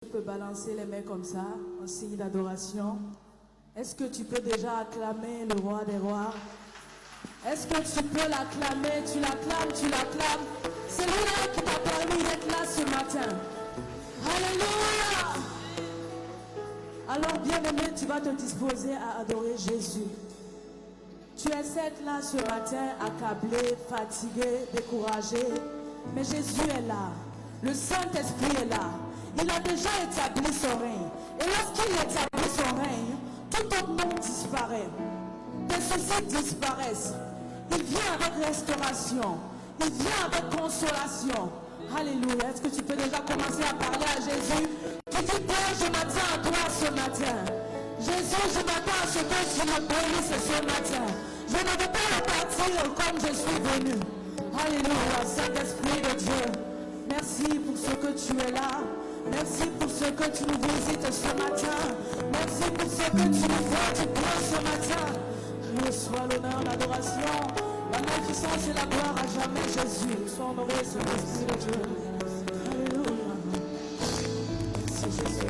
Tu peux balancer les mains comme ça, en signe d'adoration. Est-ce que tu peux déjà acclamer le roi des rois? Est-ce que tu peux l'acclamer? Tu l'acclames, tu l'acclames. C'est lui-là qui t'a permis d'être là ce matin. Alléluia! Alors, bien-aimé, tu vas te disposer à adorer Jésus. Tu es certes là ce matin, accablé, fatigué, découragé. Mais Jésus est là. Le Saint-Esprit est là. Il a déjà établi son règne. Et lorsqu'il établit son règne, tout autre monde disparaît. Tes soucis disparaissent. Il vient avec restauration. Il vient avec consolation. Alléluia. Est-ce que tu peux déjà commencer à parler à Jésus? Tu dis, Père, je m'attends à toi ce matin. Jésus, je m'attends à ce que tu me bénisses ce matin. Je ne veux pas repartir comme je suis venu. Alléluia, Saint-Esprit de Dieu. Merci pour ce que tu es là. Merci pour ce que tu nous visites ce matin. Merci pour ce que tu nous fais du bien ce matin. Reçois l'honneur, l'adoration, la magnificence et la gloire à jamais, Jésus. Sois honoré, Saint-Esprit de Dieu. Alléluia. Merci, Jésus.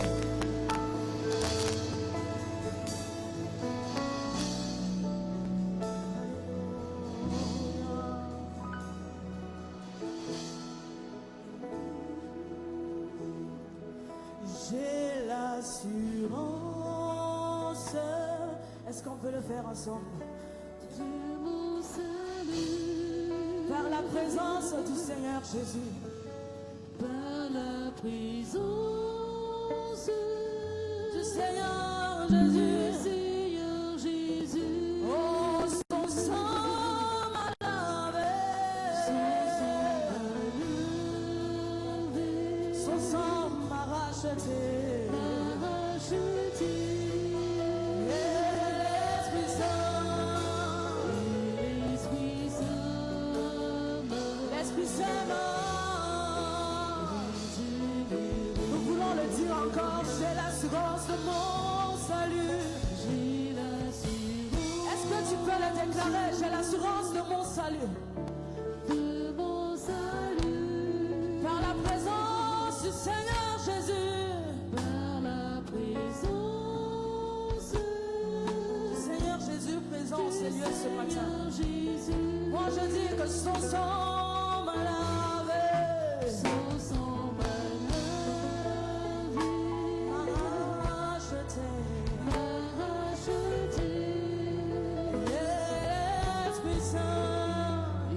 J'ai l'assurance. Est-ce qu'on peut le faire ensemble? De mon salut. Par la présence du Seigneur Jésus. Par la présence du Seigneur du Jésus. Seigneur Jésus. Oh, son sang m'a lavé. Son sang m'a racheté. L'Esprit Saint, nous voulons le dire encore, j'ai l'assurance de mon salut. J'ai l'assurance Est-ce que tu peux le déclarer? J'ai l'assurance de mon salut. de mon salut. Par la présence du Seigneur Jésus. Par la présence Du Seigneur Jésus présent au Seigneur ce matin. Jésus. Moi je dis que son sang m'a lavé. Son sang m'a lavé, M'a racheté. m'a racheté. L'Esprit Saint.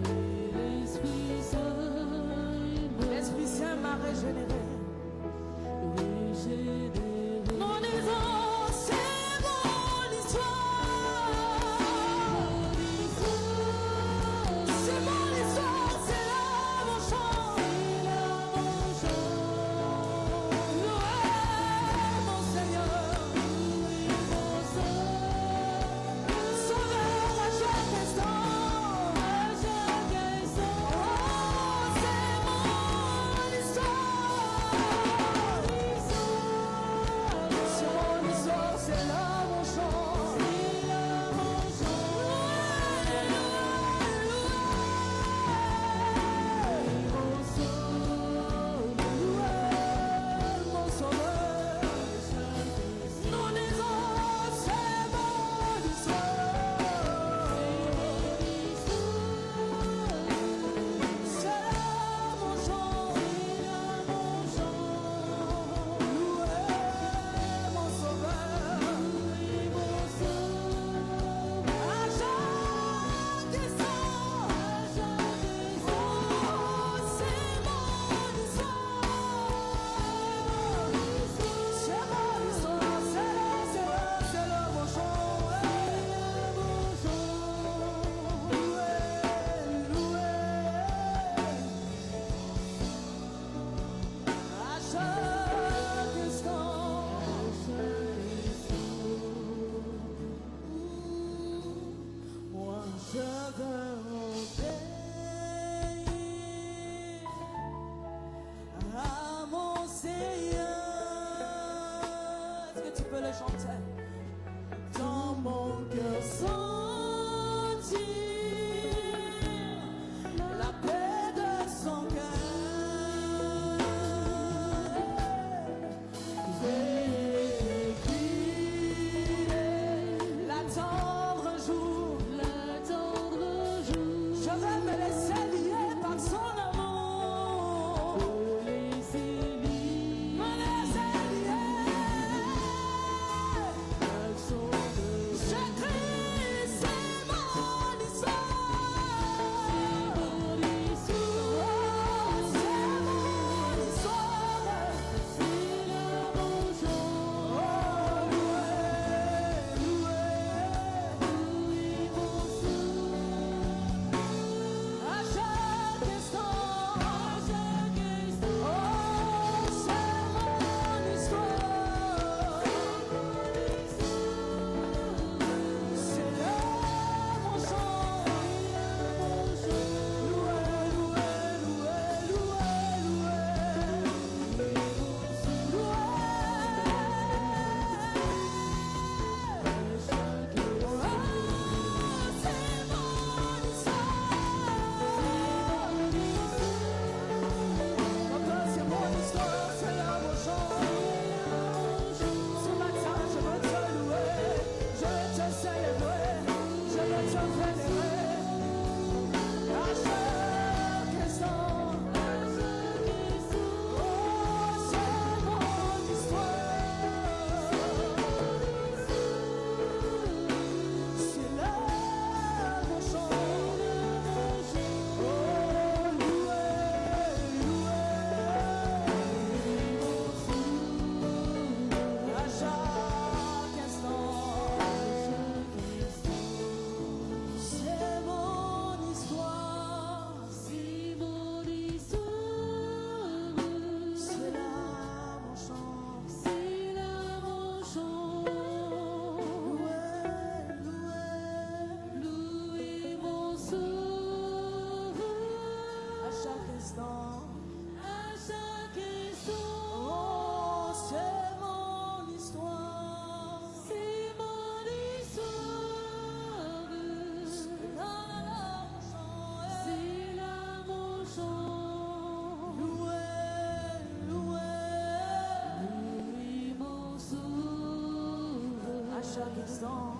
chaque instant.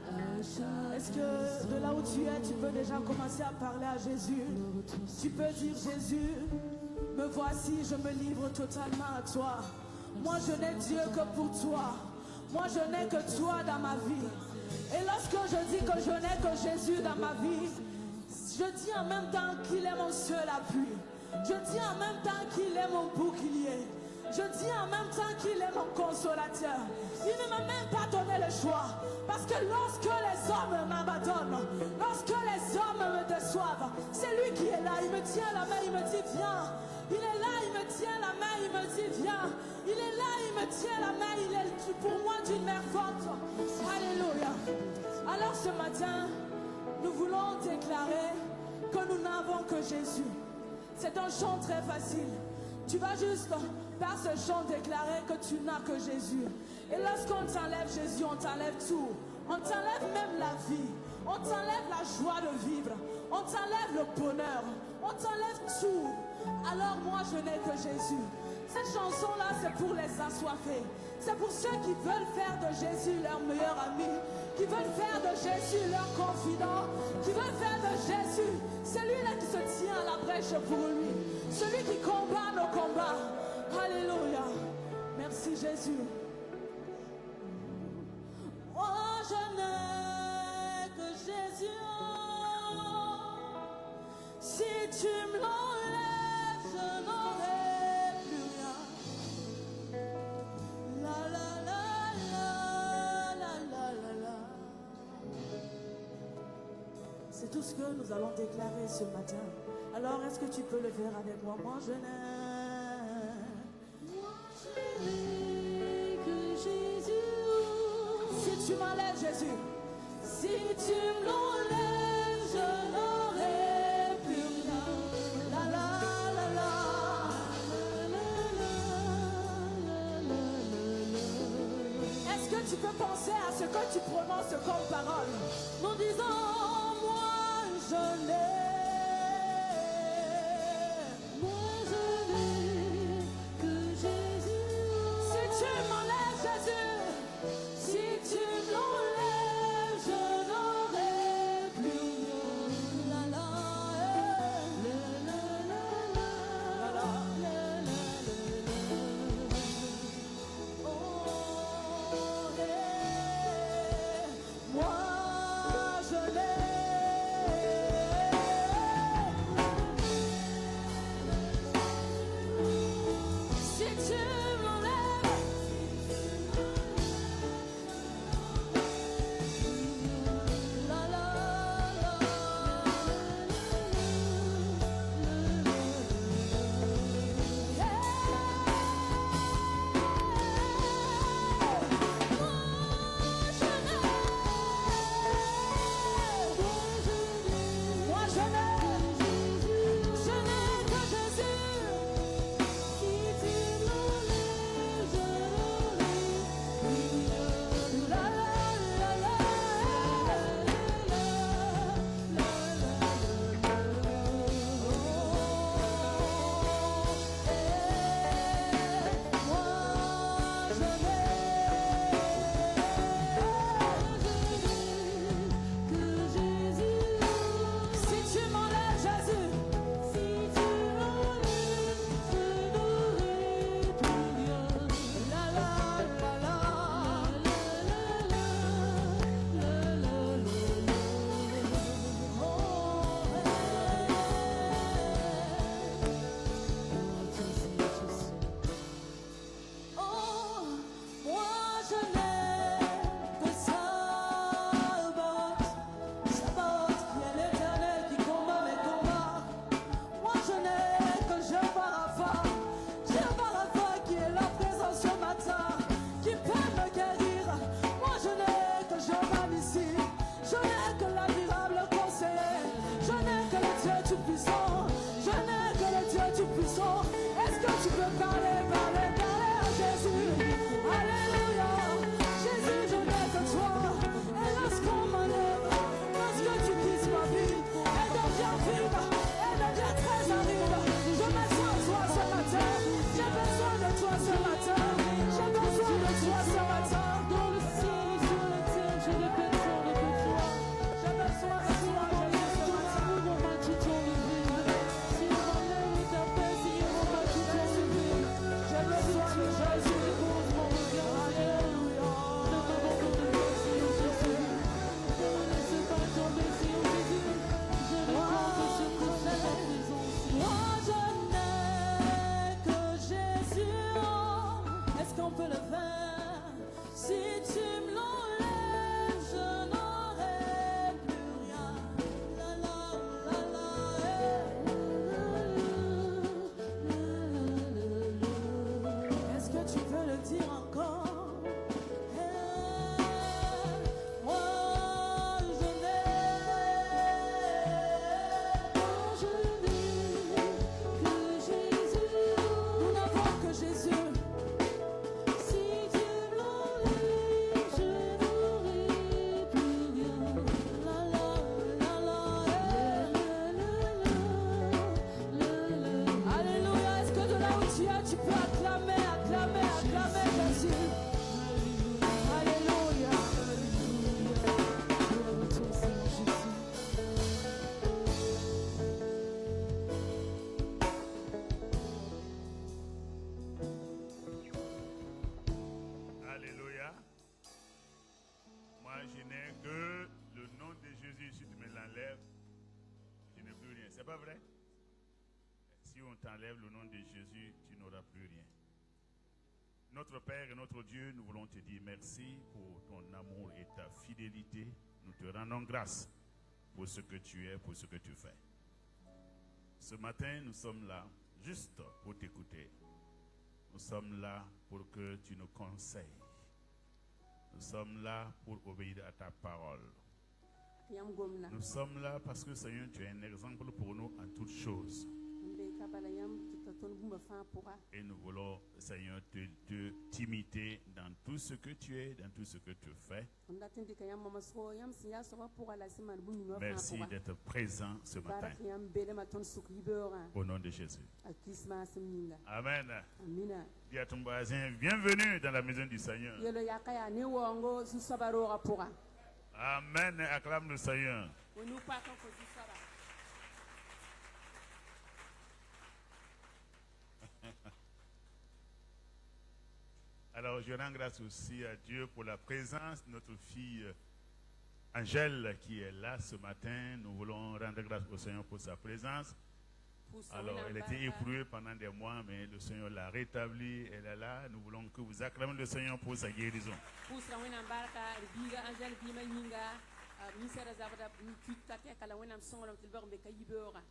à chaque Est-ce que de là où tu es, tu peux déjà commencer à parler à Jésus? Tu peux dire, Jésus, me voici, je me livre totalement à toi. Moi, je n'ai Dieu que pour toi. Moi, je n'ai que toi dans ma vie. Et lorsque je dis que je n'ai que Jésus dans ma vie, je dis en même temps qu'il est mon seul appui. Je dis en même temps qu'il est mon bouclier. Je dis en même temps qu'il est mon consolateur. Il ne m'a même pas donné le choix. Parce que lorsque les hommes m'abandonnent, lorsque les hommes me déçoivent, c'est lui qui est là. Il me tient la main, il me dit viens. Il est là, il me tient la main, il me dit viens. Il est là, il me tient la main, il est pour moi d'une mère forte. Alléluia. Alors ce matin, nous voulons déclarer que nous n'avons que Jésus. C'est un chant très facile. Tu vas juste, par ce chant, déclarer que tu n'as que Jésus. Et lorsqu'on t'enlève Jésus, on t'enlève tout. On t'enlève même la vie. On t'enlève la joie de vivre. On t'enlève le bonheur. On t'enlève tout. Alors moi, je n'ai que Jésus. Cette chanson-là, c'est pour les assoiffés. C'est pour ceux qui veulent faire de Jésus leur meilleur ami. Qui veulent faire de Jésus leur confident. Qui veulent faire de Jésus celui-là qui se tient à la brèche pour lui. Celui qui combat nos combats. Alléluia. Merci Jésus. Moi je n'ai que Jésus. Si tu me l'enlèves, je n'aurai plus rien. La la la la la la la la. C'est tout ce que nous allons déclarer ce matin. Alors est-ce que tu peux le faire avec moi? Moi je n'ai que Jésus. Si tu m'enlèves Jésus, si tu me l'enlèves, je n'aurai plus rien. La la la la. Est-ce que tu peux penser à ce que tu prononces comme parole? En disant moi je n'ai. pas vrai? Si on t'enlève le nom de Jésus, tu n'auras plus rien. Notre Père et notre Dieu, nous voulons te dire merci pour ton amour et ta fidélité. Nous te rendons grâce pour ce que tu es, pour ce que tu fais. Ce matin, nous sommes là juste pour t'écouter. Nous sommes là pour que tu nous conseilles. Nous sommes là pour obéir à ta parole. Nous sommes là parce que, Seigneur, tu es un exemple pour nous en toutes choses. Et nous voulons, Seigneur, t'imiter dans tout ce que tu es, dans tout ce que tu fais. Merci d'être présent ce matin. Au nom de Jésus. Amen. Dis à ton voisin, bienvenue dans la maison du Seigneur. Amen. Acclame le Seigneur. Alors, je rends grâce aussi à Dieu pour la présence de notre fille Angèle qui est là ce matin. Nous voulons rendre grâce au Seigneur pour sa présence. Alors, elle était éprouvée pendant des mois, mais le Seigneur l'a rétablie. Elle est là. Nous voulons que vous acclamez le Seigneur pour sa guérison.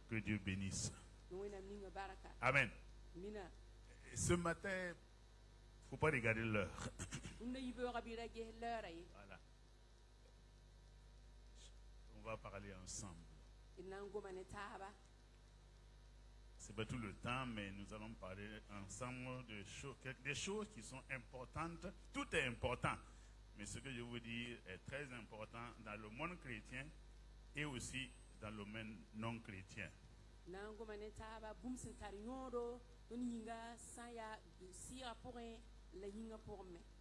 Que Dieu bénisse. Amen. Ce matin, il ne faut pas regarder l'heure. Voilà. On va parler ensemble. C'est pas tout le temps, mais nous allons parler ensemble de des choses qui sont importantes. Tout est important. Mais ce que je vous dis est très important dans le monde chrétien et aussi dans le monde non chrétien.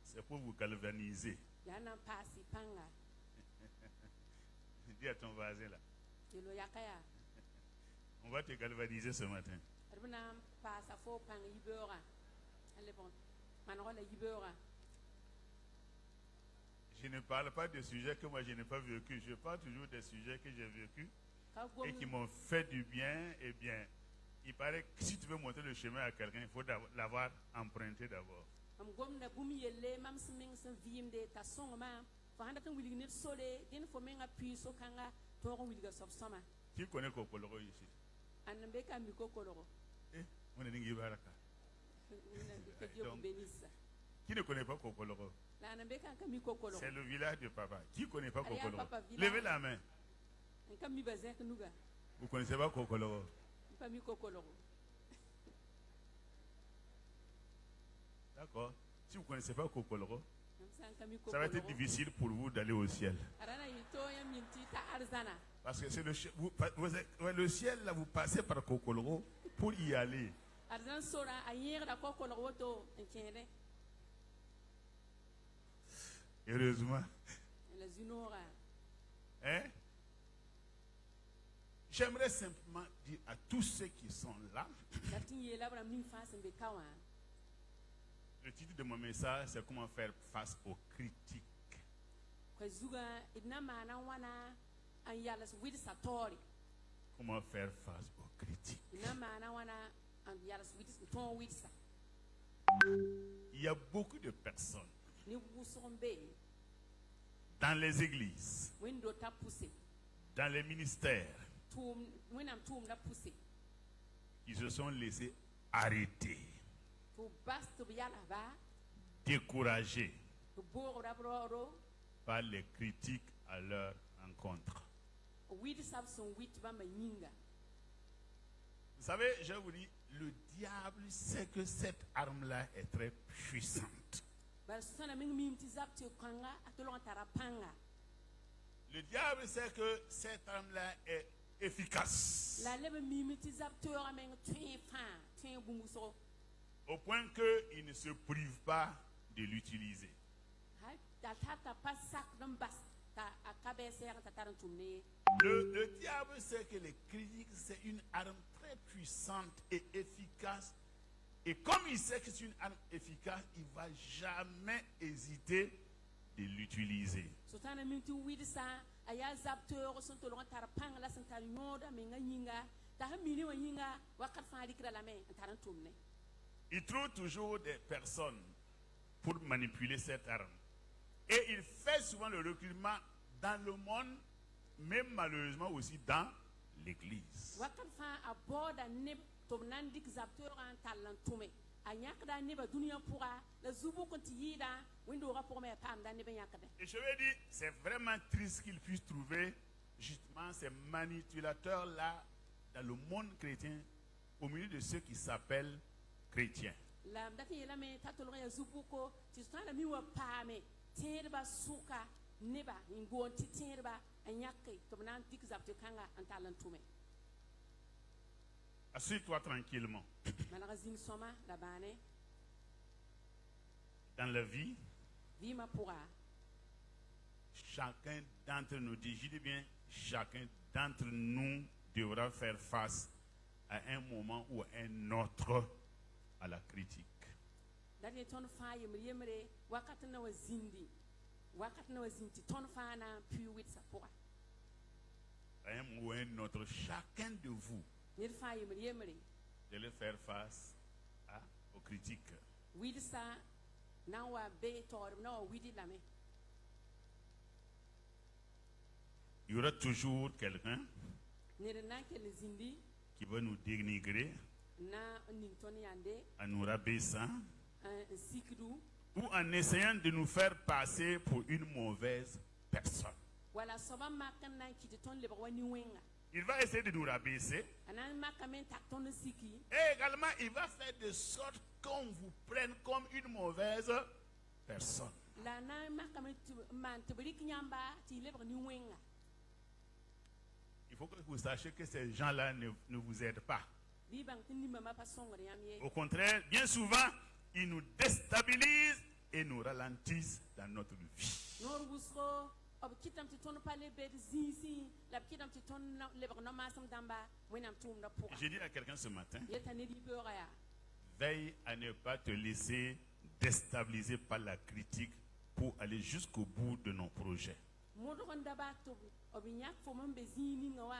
C'est pour vous galvaniser. Dis à ton voisin là. On va te galvaniser ce matin. Je ne parle pas de sujets que moi je n'ai pas vécu. Je parle toujours des sujets que j'ai vécu et qui m'ont fait du bien. Eh bien, il paraît que si tu veux montrer le chemin à quelqu'un, il faut l'avoir emprunté d'abord. Qui connaît Kokoloro ici? On est n'ingi baraka. Donc, qui ne connaît pas Kokoloro? C'est le village de papa. Qui ne connaît pas Kokoloro? Levez la main. Vous ne connaissez pas Kokoloro? D'accord. Si vous ne connaissez pas Kokoloro, ça va être difficile pour vous d'aller au ciel. Parce que c'est le ciel, là, vous passez par Kokoloro pour y aller. Heureusement. Hein? J'aimerais simplement dire à tous ceux qui sont là. Le titre de mon message, c'est comment faire face aux critiques. Comment faire face aux critiques. Il y a beaucoup de personnes dans les églises, dans les ministères, qui se sont laissés arrêter, découragés par les critiques à leur encontre. Vous savez, je vous dis, le diable sait que cette arme-là est très puissante. Le diable sait que cette arme-là est efficace. Au point qu'il ne se prive pas de l'utiliser. Le diable sait que les critiques, c'est une arme très puissante et efficace. Et comme il sait que c'est une arme efficace, il ne va jamais hésiter de l'utiliser. ta ha mini wa yinga wakat fa dikra la me taran tumne Il trouve toujours des personnes pour manipuler cette arme. Et il fait souvent le recrutement dans le monde, mais malheureusement aussi dans l'église. wakat fa aboda ne to nan dik zapteur an talan tume anyak da ne ba dunia pourra la zubu ko ti yida windo ra pour me pam da ne ba yakade Et je veux dire, c'est vraiment triste qu'il puisse trouver justement ces manipulateurs-là dans le monde chrétien, au milieu de ceux qui s'appellent chrétiens. la dati la me tatolo ya zubu ko ti stana mi wa pame terba suka neba ngon ti terba anyakai to nan dik zapteur kanga an talan tume Assieds-toi tranquillement. malagazim soma la bane Dans la vie, vima pourra chacun d'entre nous, je dis bien, chacun d'entre nous devra faire face à un moment ou à un autre à la critique. dati ton fa yemre wakati na wazindi wakati na wazinti ton fa na pi wit sa pourra À un moment ou à un autre, chacun de vous nir fa yemre devez faire face aux critiques. wid sa na wa be tor na wa widi lame Il y aura toujours quelqu'un nir na kel zindi qui va nous dénigrer, na ning ton yande en nous rabaissant, un sikdu ou en essayant de nous faire passer pour une mauvaise personne. wala soba makan na ki ton le wani wenga Il va essayer de nous rabaisser anan makamen tak ton siki et également il va faire de sorte qu'on vous prenne comme une mauvaise personne. la na makamen man tebrik nyamba ti le ni wenga Il faut que vous sachiez que ces gens-là ne vous aident pas. bi bang tin mama pa songre yam ye Au contraire, bien souvent, ils nous déstabilisent et nous ralentissent dans notre vie. nor busko ob kitam ti ton pale be zizi la kitam ti ton le no masam damba wenam tum na pour J'ai dit à quelqu'un ce matin, yeta ne di beura ya veille à ne pas te laisser déstabiliser par la critique pour aller jusqu'au bout de nos projets. modo kon daba to ob nyak fo mon be zini ngawa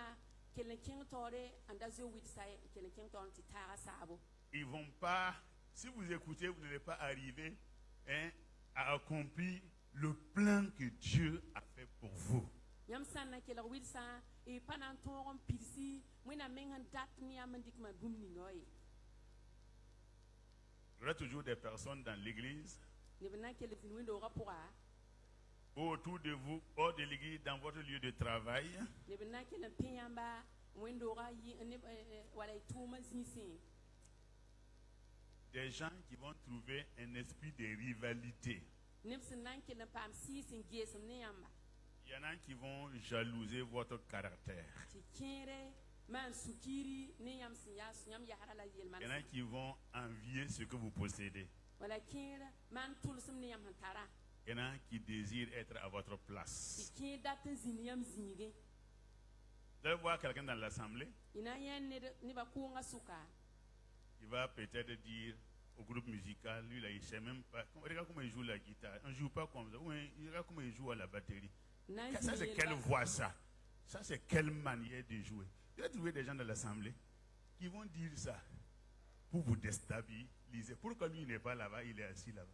kelen king tore anda zo wit sai kelen king ton ti tara sabo Ils vont pas, si vous écoutez, vous n'allez pas arriver à accomplir le plan que Dieu a fait pour vous. yam sanna kela wit sa e panan toron pirsi wena mengan dat ni amandik ma bumni ngoy Il y aura toujours des personnes dans l'église, ne bena kele fin windo rapura autour de vous, hors de l'église, dans votre lieu de travail, ne bena kele pinyamba windo ra yi ne wala tuma zisi des gens qui vont trouver un esprit de rivalité. nimsin nan kele pam sisin gesum ne yamba Il y en a qui vont jalouser votre caractère. ti kere man sukiri ne yam sin ya yam ya harala yel man Il y en a qui vont envier ce que vous possédez. wala kere man tulsum ne yam hantara Il y en a qui désirent être à votre ti place. ke datin zin yam zinige Vous allez voir quelqu'un dans l'assemblée, ina yen ne ba kunga suka il va peut-être dire au groupe musical, lui là, il ne sait même pas. Regarde comment il joue la guitare. On ne joue pas comme ça. Oui, regarde comment il joue à la batterie. nan Ça, c'est zin quelle voix ça? Ça, c'est quelle manière de jouer? Vous allez trouver des gens dans l'assemblée qui vont dire ça pour vous déstabiliser. Pourquoi lui, il n'est pas là-bas, il est assis là-bas?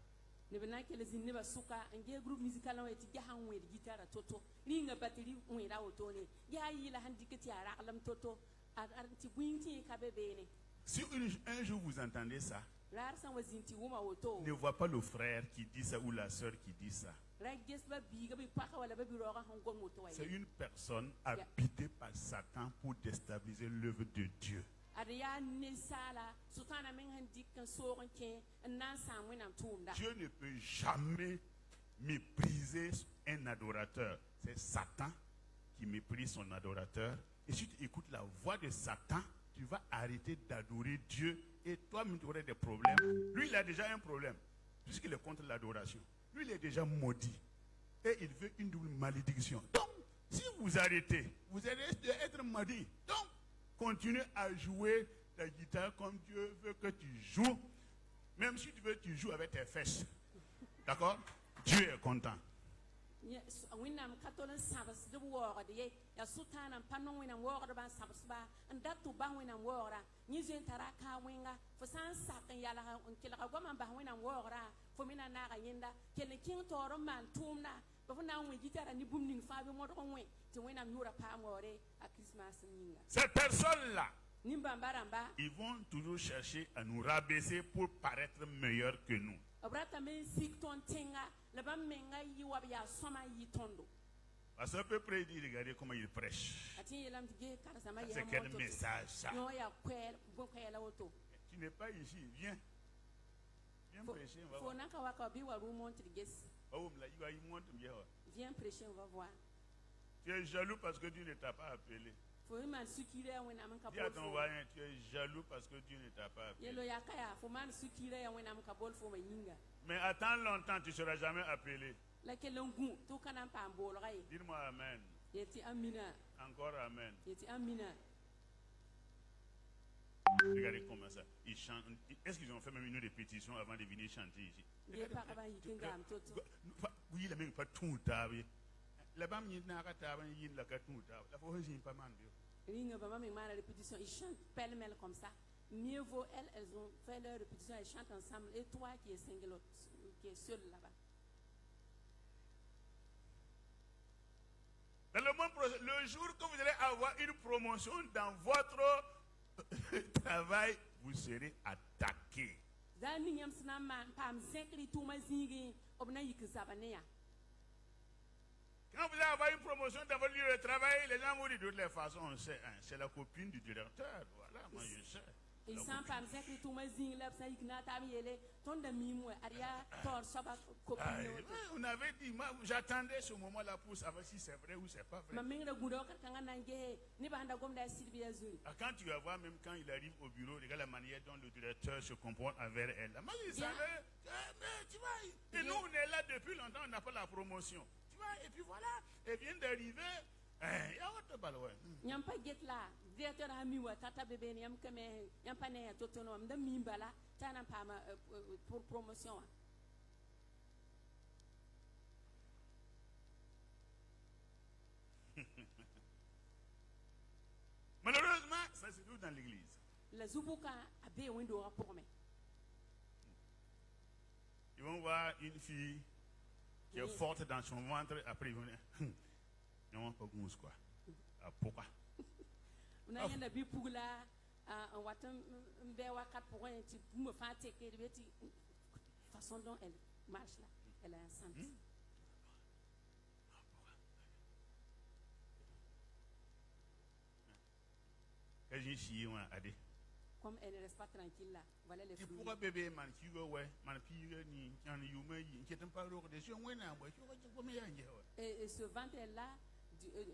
ne bena kele zin ne ba suka nge group musical on ti jahan we gitara toto ringa battery we ra auto ne ya yi la handi ke ti ara alam toto ar ti buinti ka bebe ne Si un jour vous entendez ça, lar san wazinti wuma auto ne vois pas le frère qui dit ça ou la sœur qui dit ça. rages ba bi ga bi paka wala ba bi roga hangon moto wa C'est une personne habitée par Satan pour déstabiliser l'œuvre de Dieu. ada ya ne sala sultana men handi kan soron ke nan samu nan tumda Dieu ne peut jamais mépriser un adorateur. C'est Satan qui méprise son adorateur. Et si tu écoutes la voix de Satan, tu vas arrêter d'adorer Dieu et toi-même tu auras des problèmes. Lui, il a déjà un problème, puisqu'il est contre l'adoration. Lui, il est déjà maudit. Et il veut une double malédiction. Donc, si vous arrêtez, vous allez être maudit. Donc, continue à jouer la guitare comme Dieu veut que tu joues. Même si tu veux, tu joues avec tes fesses. D'accord? Dieu est content. wẽnnaam ka tol n sãbs d waoogd ye yaa sʋtãana n pa nong wẽnnaam waoogdbã n sãbsba n dat tɩ bas wẽnnaam waoogra yẽ zoe n tara a kaa wẽnga fo sã n sak n yalg n kelga goamã n bas wẽnnaam waoogrã fo me na naaga yẽnda kell n kẽng taoor n maan tʋʋmda ba fo na n wẽ gitara ne bũmb ning fãa bɩ modg n wẽ tɩ wẽnnaam yʋʋra paam waoore a krismas n yĩnga Ces personnes-là, nimbãmba rãmba ils vont toujours chercher à nous rabaisser pour paraître meilleurs que nous. b ratame n sik tõnd tẽnga la bãmb menga yɩ wa b yaa sõma n yɩ tõndo Parce qu'on peut près dire, regardez comment il prêche. a tɩ yeelame tɩ ges karsãmba C'est quel message ça? yõ yaa bõn-koɛɛla woto Tu n'es pas ici, viens. Viens prêcher, on va fo voir. nan ka wa ka bɩ wa rʋʋ mon tɩ d ges Oh, là, il va y monter bien. viens prêcher on va voir Tu es jaloux parce que Dieu ne t'a pas appelé. fo y maan sukirã yaa wẽnnaam n ka Dis à bol ton fo voisin, tu es jaloux parce que Dieu ne t'a pas yelo appelé. yaa ka yaa fo maan sukirã yaa wẽnnaam n ka bol fo ma yĩnga Mais attends longtemps, tu ne seras jamais appelé. la kell n gũ tɩ f ka na n paam boolga ye Dis-moi Amen. yetɩ amina Encore Amen. yetɩ amina Regardez comment ça. Ils chantent. Est-ce qu'ils ont fait même une répétition avant de venir chanter ici? gee pagba n yik n gaam to-to Oui, la même pas tout table. Là-bas, il n'y a pas de table, il n'y a pas de table. La fois, j'ai pas mal de. ringa bãmba me maan répétition ils chantent pêle-mêle comme ça mieux vaut elles ont fait leur répétition elles chantent ensemble et toi qui es single qui est seul là-bas Dans le monde prochain, le jour que vous allez avoir une promotion dans votre travail, vous serez attaqué. daa ning yãmb sẽn na n maan paam zẽkr y tʋʋmã zĩigẽ b na yik zaba ne yaa Quand vous allez avoir une promotion dans votre lieu de travail, les gens vont dire de toutes les façons, on sait, hein, c'est la copine du directeur. Voilà, moi je sais. y sã n paam zẽkr y tʋʋmã zĩig la b sã n yik na a taab n yeele tõnd da miim wɛ ad yaa taoor soaba Aïe, kopine woto on avait dit, moi j'attendais ce moment-là pour savoir si c'est vrai ou c'est pas vrai. mam mengra gũda wakat kãngã na n gese nebã sẽn da gomda a sɩdb yaa zuri Ah, quand tu vas voir, même quand il arrive au bureau, regarde la manière dont le directeur se comporte envers elle. Moi, je Bien. savais, mais tu vois, et nous, on est là depuis longtemps, on n'a pas la promotion. Tu vois, et puis voilà, elle vient d'arriver. Il y a autre balle, ouais. yãmb pa get la directeur sã mi wa t'a ta be beene yãmb kame yãmb pa ne a to-tõnd wã m da miim bala t'a na n paama pour promotion wã Malheureusement, ça se trouve dans l'église. la zu-pʋgã a bee wẽn-doogã pʋgme Ils vont voir une fille qui est Oui. forte dans son ventre, après ils vont dire, non, pas gousse quoi. Ah, pourquoi? b na yẽnda bɩ pug la n wat n bɩ wakat pʋgẽ tɩ bũmba fãa teke d be tɩ façon dont elle marche là elle est enceinte Quand j'ai chié, on a dit, comme elle ne reste pas tranquille là voilà les et fruits pourquoi bébé, man, qui go, ouais, man, qui ni, qui en you me, qui est un peu lourd, des choses, ouais, non, ouais, tu vois, tu vois, mais il y a, ouais. et ce ventre là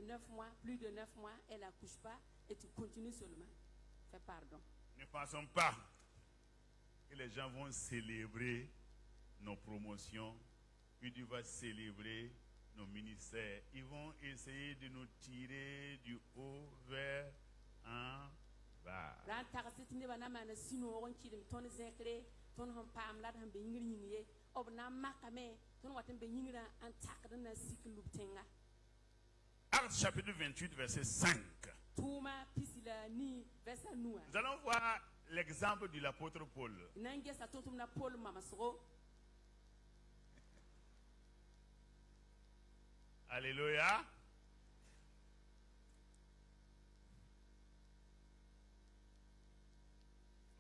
9 mois plus de 9 mois elle accouche pas et tu continues seulement fais pardon Ne pensons pas que les gens vont célébrer nos promotions, puis tu vas célébrer nos ministères. Ils vont essayer de nous tirer du haut vers en bas. ran tagsd tɩ nebã na maana sũ-noog n kɩdem tõnd zẽkre tõnd sẽn paam la d sẽn be yĩngr yĩng ye b na n makame tõnd wat n be yĩngrã n takd n na sik lub tẽnga Actes chapitre 28, verset 5. tʋʋma pisi la nii vɛsa nuwã Nous allons voir l'exemple de l'apôtre Paul. d na n gesa tʋtʋm na pol mamsgo Alléluia.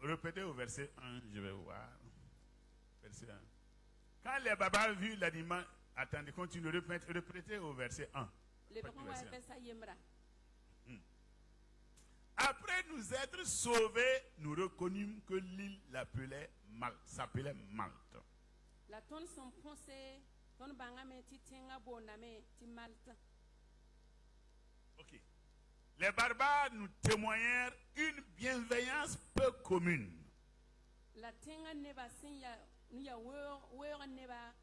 Répétez au verset 1, je vais voir. Verset 1. Quand les babas vu l'animal, attendez, continuez, répétez au verset 1. lebg n wa bɛ sa yembra Après nous être sauvés, nous reconnûmes que l'île s'appelait Malte. la tõnd sẽn põse tõnd bãngame tɩ tẽngã boondame tɩ malte Ok. Les barbares nous témoignèrent une bienveillance peu commune. la tẽngã nebã sẽn ya weoog nebã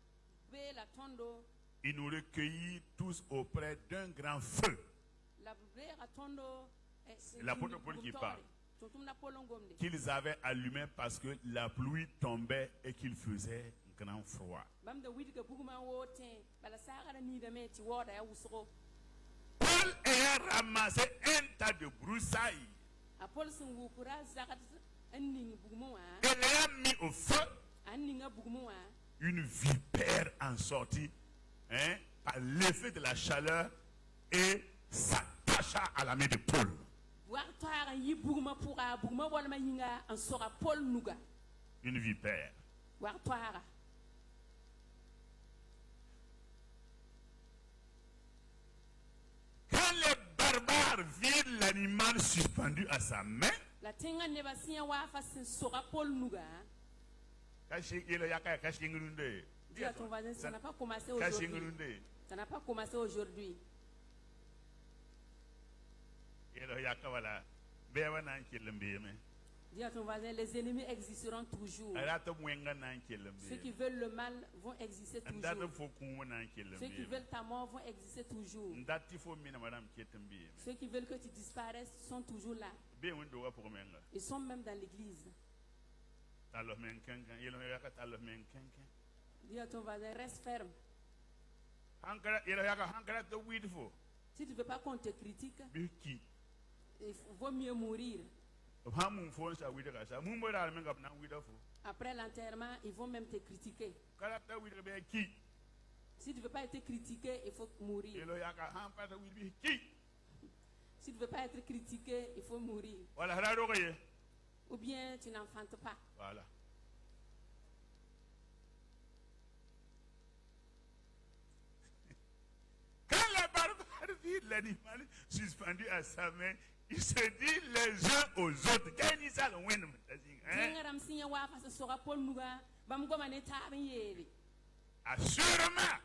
bee la tõndo Ils nous recueillit tous auprès d'un grand feu. la b reega tõndo C'est l'apôtre Paul qui parle. tʋtʋm na pol n gomde Qu'ils avaient allumé parce que la pluie tombait et qu'il faisait grand froid. bam da widga bugma wote bala sagara ni da me ti woda ya wusgo Paul ayant ramassé un tas de broussailles apol sun wukura zakat anning bugmo wa et l'ayant mis au feu, anninga bugmo wa une vipère en sortit, hein, par l'effet de la chaleur et s'attacha à la main de Paul. war tara yi bugma pura bugma wala ma yinga an sora pol nuga Une vipère. war tara Quand les barbares virent l'animal suspendu à sa main, la tenga ne ba siya wa fa sin sora pol nuga dis à ton voisin ça n'a pas commencé aujourd'hui ça n'a pas commencé aujourd'hui dis à ton voisin les ennemis existeront toujours ceux qui veulent le mal vont exister toujours ceux qui veulent ta mort vont exister toujours ceux qui veulent que tu disparaisses sont toujours là ils sont même dans l'église dis à ton voisin reste ferme si tu ne veux pas qu'on te critique il vaut mieux mourir après l'enterrement ils vont même te critiquer si tu ne veux pas être critiqué il faut mourir si tu ne veux pas être critiqué il faut mourir ou bien tu n'enfantes pas voilà. Quand les barbares virent l'animal suspendu à sa main, ils se disent les uns aux autres. Assurément,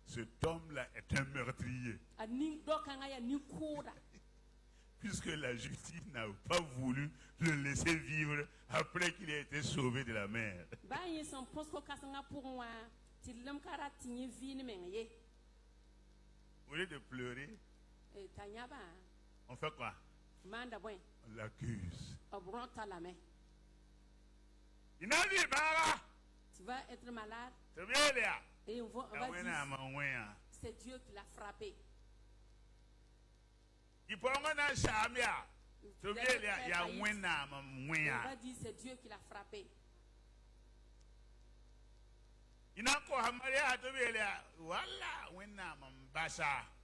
cet homme-là est un meurtrier. Puisque la justice n'a pas voulu le laisser vivre après qu'il ait été sauvé de la mer. Au lieu de pleurer, on fait quoi? On l'accuse. Il n'a dit pas. Tu vas être malade et on va dire c'est Dieu qui l'a frappé. Il peut en chamia. On va dire c'est Dieu qui l'a frappé.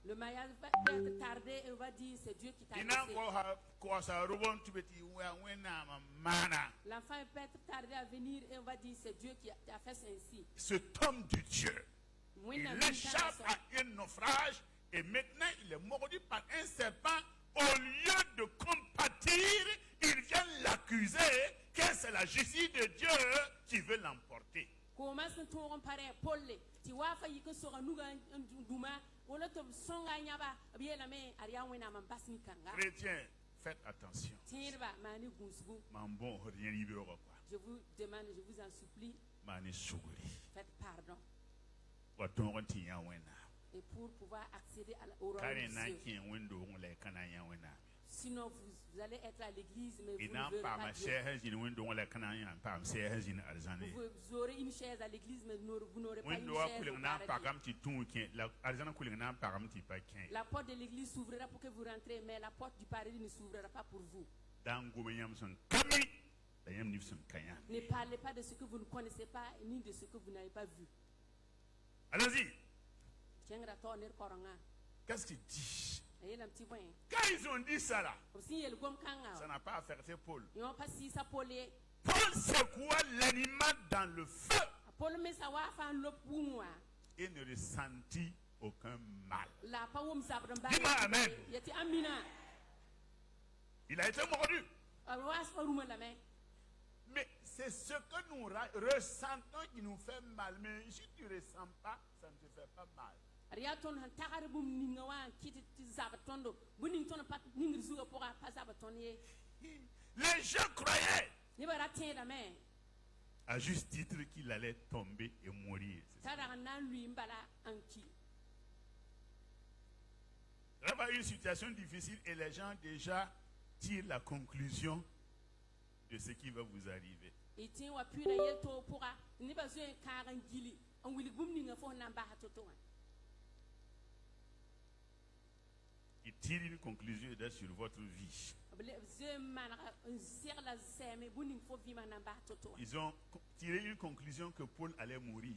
Le mariage va être tardé et on va dire c'est Dieu qui t'a laissé. L'enfant peut être tardé à venir et on va dire c'est Dieu qui t'a fait ainsi. Cet homme de Dieu, il échappe à un naufrage et maintenant il est mordu par un serpent. Au lieu de compatir, il vient l'accuser que c'est la justice de Dieu qui veut l'emporter. Chrétiens, faites attention. Je vous demande, je vous en supplie, faites pardon. Et pour pouvoir accéder au royaume de Dieu. Sinon, vous allez être à l'église, mais vous ne verrez pas Dieu. Vous aurez une chaise à l'église, mais vous n'aurez pas une chaise au paradis. La porte de l'église s'ouvrira pour que vous rentrez, mais la porte du paradis ne s'ouvrira pas pour vous. Ne parlez pas de ce que vous ne connaissez pas, ni de ce que vous n'avez pas vu. Allons-y. Qu'est-ce qu'il dit? Quand ils ont dit ça là, ça n'a pas affecté Paul. Paul secoua l'animal dans le feu et ne ressentit aucun mal. Dis-moi amen. Il a été mordu. Mais c'est ce que nous ressentons qui nous fait mal. Mais si tu ne ressens pas, ça ne te fait pas mal. Les gens croyaient à juste titre qu'il allait tomber et mourir. Il y a une situation difficile et les gens déjà tirent la conclusion de ce qui va vous arriver. e tin wa pira yel to pura ni ba zo ka ran gili an wili gumni nga fo nan ba ha to to Il tire une conclusion sur votre vie. Ils ont tiré une conclusion que Paul allait mourir.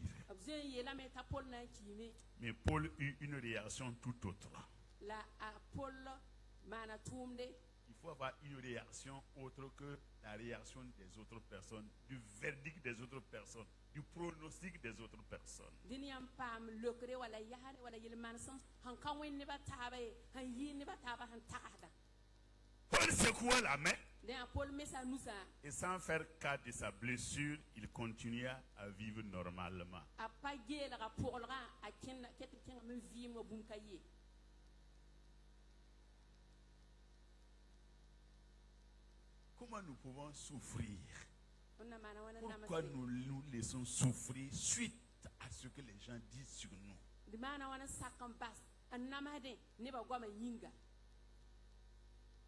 Mais Paul eut une réaction tout autre. Il faut avoir une réaction autre que la réaction des autres personnes, du verdict des autres personnes, du pronostic des autres personnes. Paul secoua la main et sans faire cas de sa blessure, il continua à vivre normalement. Comment nous pouvons souffrir? Pourquoi nous nous laissons souffrir suite à ce que les gens disent sur nous?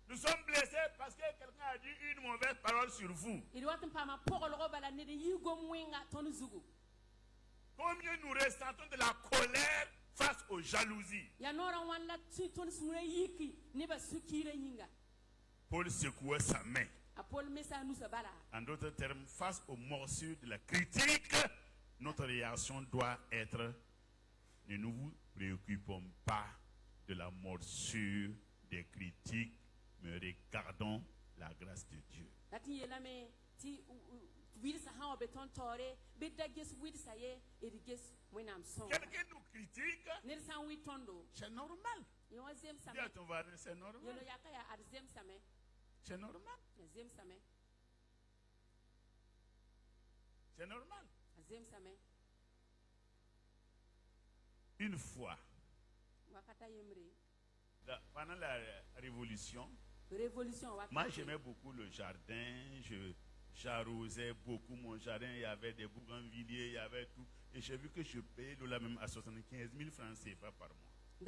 Nous sommes blessés parce que quelqu'un a dit une mauvaise parole sur vous. Combien nous ressentons de la colère face aux jalousies? Paul secouait sa main. En d'autres termes, face aux morsures de la critique, notre réaction doit être: ne nous vous préoccupons pas de la morsure des critiques, mais regardons la grâce de Dieu. Quelqu'un nous critique, c'est normal. Dis à ton voisin, c'est normal. C'est normal. C'est normal. Une fois, pendant la Révolution, moi j'aimais beaucoup le jardin, j'arrosais beaucoup mon jardin, il y avait des bougainvilliers, il y avait tout. Et j'ai vu que je payais là même à 75 000 francs CFA par mois. Il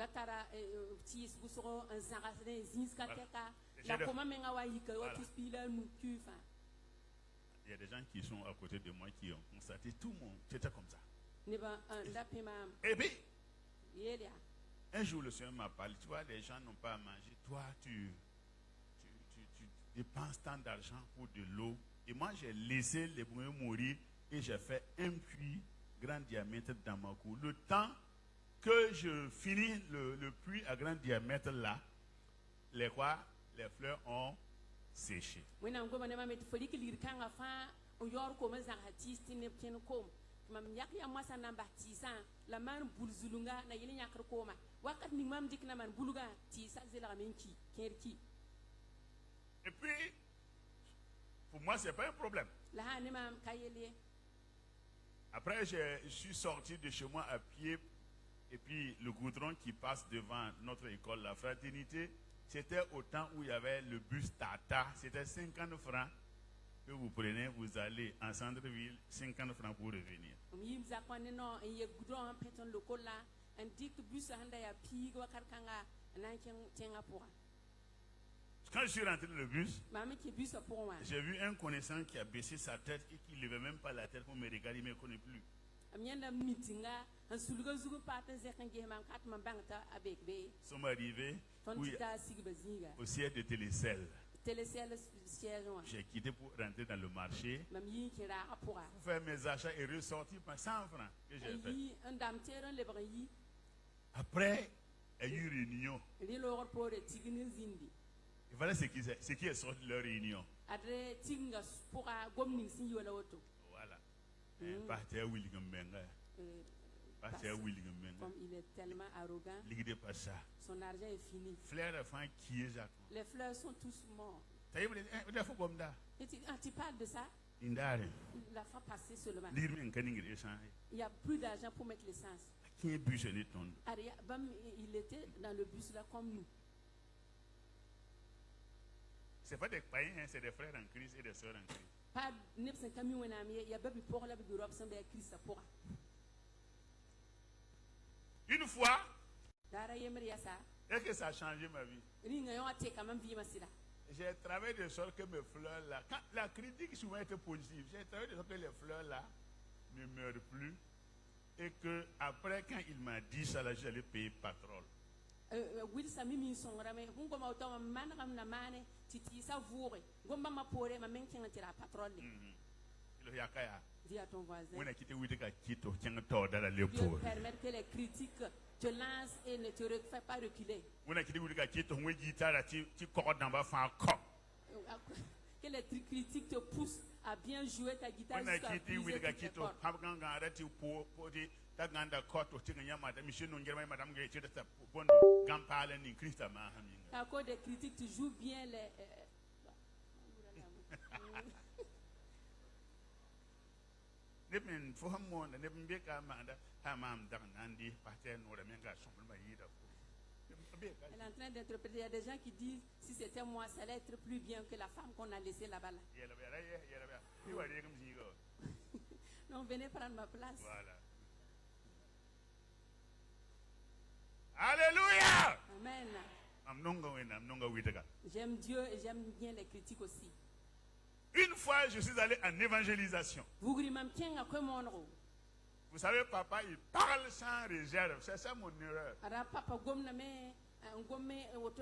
y a des gens qui sont à côté de moi qui ont constaté tout le monde. C'était comme ça. Et puis, un jour le Seigneur m'a parlé. Tu vois, les gens n'ont pas à manger. Toi, tu dépenses tant d'argent pour de l'eau. Et moi, j'ai laissé les bouillons mourir et j'ai fait un puits grand diamètre dans ma cour. Le temps que je finis le puits à grand diamètre là, les fleurs ont séché. Et puis, pour moi, ce n'est pas un problème. Après, je suis sorti de chez moi à pied. Et puis, le goudron qui passe devant notre école, la fraternité, c'était au temps où il y avait le bus Tata. C'était 50 francs que vous prenez, vous allez en centre-ville, 50 francs pour revenir. Quand je suis rentré dans le bus, j'ai vu un connaissant qui a baissé sa tête et qui ne levait même pas la tête pour me regarder, il ne me connaît plus. Nous sommes arrivés au siège de Télécel. J'ai quitté pour rentrer dans le marché, pour faire mes achats et ressortir par 100 francs que j'ai fait. Après, il y a eu une réunion. Et voilà ce qui est sorti de leur réunion. Voilà. Pasteur William Benga. Comme il est tellement arrogant, son argent est fini. Les fleurs sont tous morts. Et tu parles de ça? Il l'a fait passer seulement. Il n'y a plus d'argent pour mettre l'essence. Il était dans le bus là comme nous. Ce n'est pas des païens, c'est des frères en Christ et des sœurs en Christ. Une fois, est-ce que ça a changé ma vie? j'ai travaillé de sorte que mes fleurs là, quand la critique souvent était positive, j'ai travaillé de sorte que les fleurs là ne meurent plus et que après quand il m'a dit ça là, j'allais payer pétrole. Wilsa mimi songra me hungo ma utawa man ram na mane titi sa voure gomba ma pore ma men kinga tira patrol Il y a kaya. dis à ton voisin On a quitté Ouideka Kito, tiens toi dans la Dieu lépo. permet que les critiques te lancent et ne te fait pas reculer On a quitté Ouideka Kito, on a dit tu cordes dans ma fin corps. que les critiques te poussent à bien jouer ta guitare On a jusqu'à quitté briser Ouideka toutes tes Kito, cordes. Habganga arrêté pour dire Taganda Koto, Tiganya Madame, Monsieur Nungerma, Madame Gaïti, Bondo, Gampala, ni Christa Mahami. À cause des critiques, tu joues bien les. Nebin Fohamon, Nebin Beka Manda, Hamam Danandi, Pater Noramenga, Sombra Yida. Elle est en train d'interpréter. Il y a des gens qui disent si c'était moi, ça allait être plus bien que la femme qu'on a laissée là-bas. Là. Non, venez prendre ma place. Voilà. Alléluia! Amen. J'aime Dieu et j'aime bien les critiques aussi. Une fois, je suis allé en évangélisation. Vous savez, papa, il parle sans réserve. C'est ça mon erreur.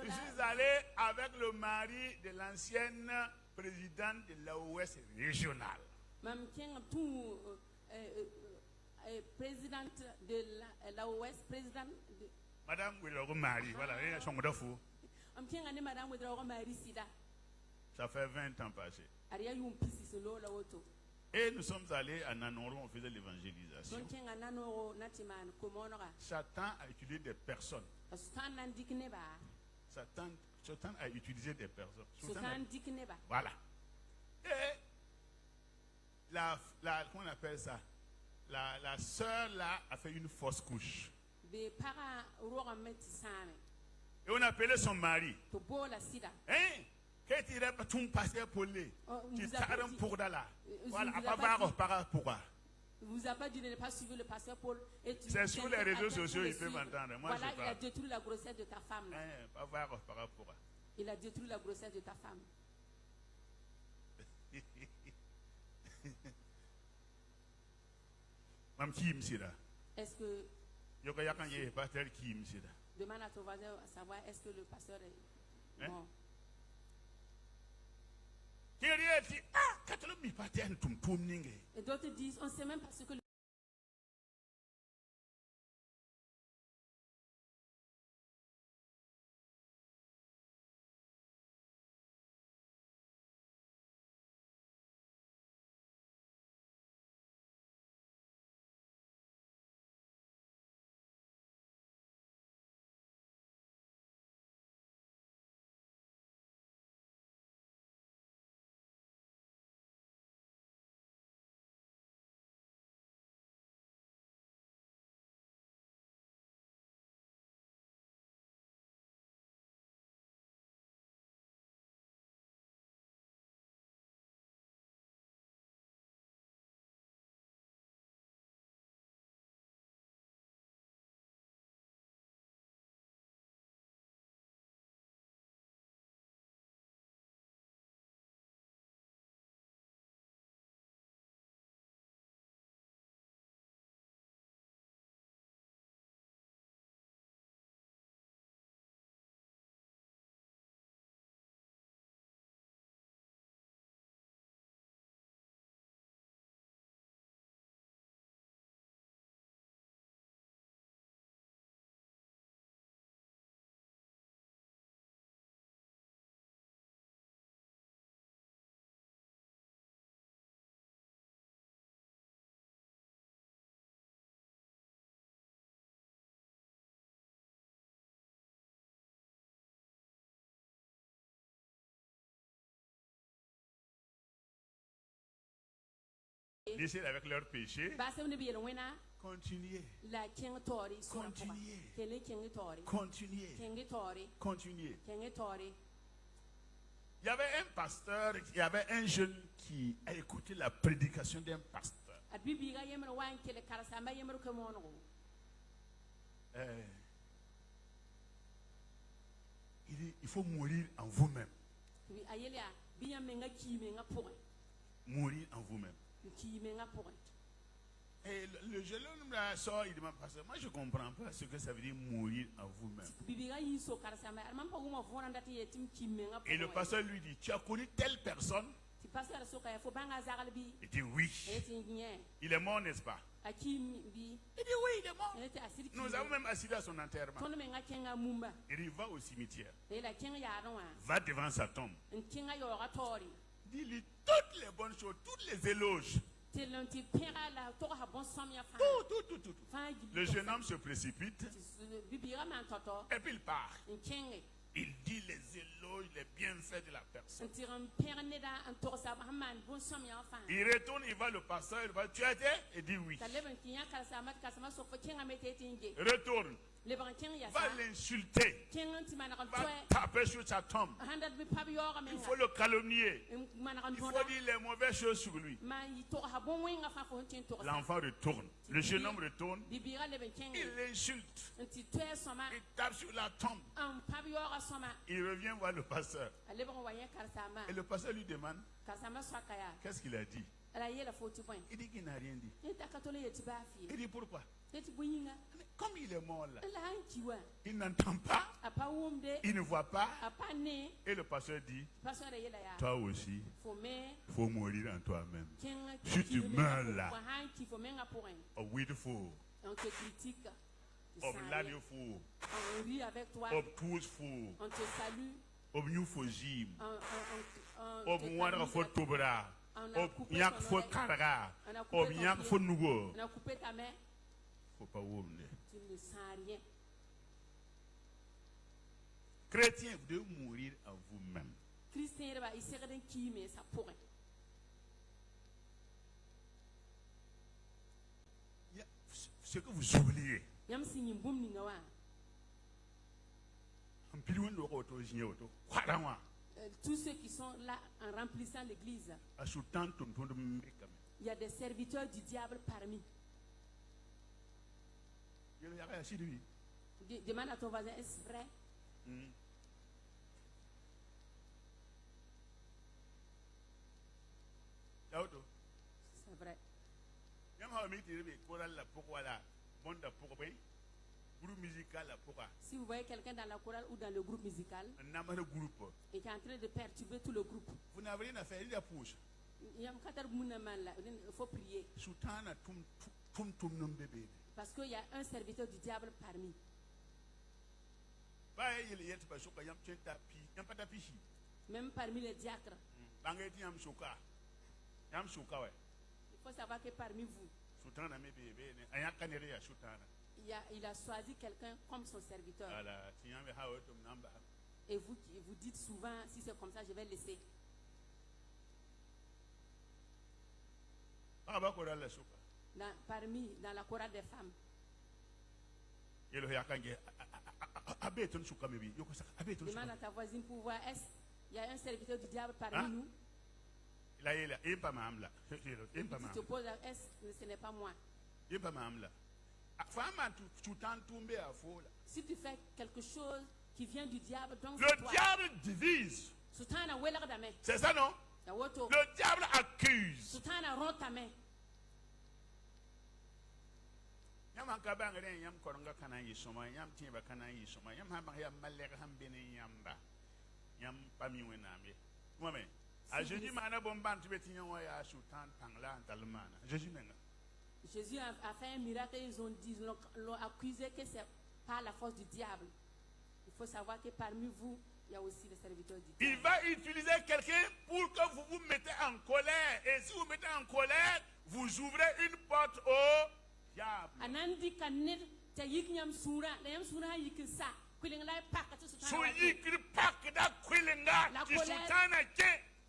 Je suis allé avec le mari de l'ancienne présidente de l'AOS régionale. Présidente de l'AOS, présidente de... Madame Ouidoro Marie, voilà, elle est son fou. Ça fait 20 ans passés. Et nous sommes allés à Nanoro, on faisait l'évangélisation. Satan a utilisé des personnes. Satan a utilisé des personnes. Voilà. Et comment on appelle ça? La sœur là a fait une fausse couche. Et on appelait son mari. Hein? Qu'est-ce qu'il a tout passé pour lui? Tu t'arrêtes pour là. Voilà, pourquoi? Vous a pas dit de ne pas suivre le pasteur Paul. C'est sur les réseaux sociaux, il peut m'entendre. Moi, voilà, je il a détruit la grossesse de ta femme. Il a détruit la grossesse de ta femme. Est-ce que... Demande à ton voisin à savoir est-ce que le pasteur est mort. Et d'autres disent, on ne sait même pas ce que laissez avec leur péché. Continuez. Continuez. Il y avait un pasteur, il y avait un jeune qui a écouté la prédication d'un pasteur. Il dit, il faut mourir en vous-même. Bi ayele a biya menga ki menga pour. Mourir en vous-même. Ki menga pour. Et le jeune homme là sort, il demande, pasteur, moi je ne comprends pas ce que ça veut dire mourir en vous-même. Bibiga yi so karsa ma man pa guma vona ndati yetim ki menga pour. Et le pasteur lui dit, tu as connu telle personne? Ti pasteur so kaya fo banga zagal bi. Il dit oui. Eti nye. Il est mort, n'est-ce pas? Aki bi. Il dit oui, il est mort. Eti asiri ki. Nous avons même assisté à son enterrement. Tono menga kenga mumba. Il va au cimetière, Et la kenga ya ronwa. va devant sa tombe. Kenga yo ga tori. Dis-lui toutes les bonnes choses, toutes les éloges. Telonti pera la to ha bon somya fa. Tout. Le jeune homme se précipite Bibiga man toto. et puis il part. Kenga. Il dit les éloges, les bienfaits de la personne. Ntiram perne da an to sa man bon somya fa. Il retourne, il va le pasteur, il va, tu as été? Il dit oui. Taleben kinya karsa mat kasama so fa kenga mete tinge. Retourne, Le ban kenga ya va sa. l'insulter, Kenga ti man kan va toy. taper sur sa tombe. Handa bi pab yo ga Il menga. faut le calomnier. Man kan Il faut toda. dire les mauvaises choses sur lui. Ma yi to ha bon wenga fa fo tin to. L'enfant retourne. Le jeune homme retourne. Bibiga leben kenga. Il l'insulte. Nti toy soma. Il tape sur la tombe. An pab yo ga soma. Il revient voir le pasteur. Ale ban waye karsa ma. Et le pasteur lui demande, Karsa ma so kaya. qu'est-ce qu'il a dit? Ala yela 40 points. Il dit qu'il n'a rien dit. Eta katole yeti ba fi. Il dit pourquoi? Yeti bunyinga. Mais comme il est mort là, Ala hankiwa. il n'entend pas, Apa womde. il ne voit pas. Apa ne. Et le pasteur dit, Pasteur de yela ya. toi aussi, Faut me il faut mourir en toi-même. kenga. Si tu meurs là. Faut hanki faut menga pour un. Of widful, On te critique. of ladiful, On rit avec toi. of truthful, On te salue. of new for jim, On of te one for termine. tobra, On a of coupé yak ton for oreille. karaga, On a coupé of ton yak pied. for nugo. On a coupé ta main. Faut pas oublier. Tu ne sens rien. Chrétien, vous devez mourir en vous-même. Christian yɛrɛ b'a i sɛgɛden k'i mɛ sa pɔgɔ. Il y a ce que vous oubliez. Yam si yin bum ni nga wa. En plus, on doit autogénier auto. Quoi Tous ceux qui sont là en remplissant l'église, à sous tant de il y a des serviteurs du diable parmi. Demande à ton voisin, est-ce vrai? C'est vrai. Si vous voyez quelqu'un dans la chorale ou dans le groupe musical et qui est en train de perturber tout le groupe, vous n'avez rien à faire, il y a pousse. Il faut prier. Parce qu'il y a un serviteur du diable parmi. Même parmi les diacres. Il faut savoir que parmi vous, il a choisi quelqu'un comme son serviteur. Et vous dites souvent, si c'est comme ça, je vais laisser. Dans la chorale des femmes. Demande à ta voisine pour voir, est-ce qu'il y a un serviteur du diable parmi nous? Tu te poses, est-ce que ce n'est pas moi? Si tu fais quelque chose qui vient du diable, donc le diable divise. C'est ça, non? Le diable accuse. Jésus a fait un miracle et ils l'ont accusé que c'est par la force du diable. Il faut savoir que parmi vous, il y a aussi les serviteurs du diable. Il va utiliser quelqu'un pour que vous vous mettez en colère. Et si vous mettez en colère, vous ouvrez une porte au diable.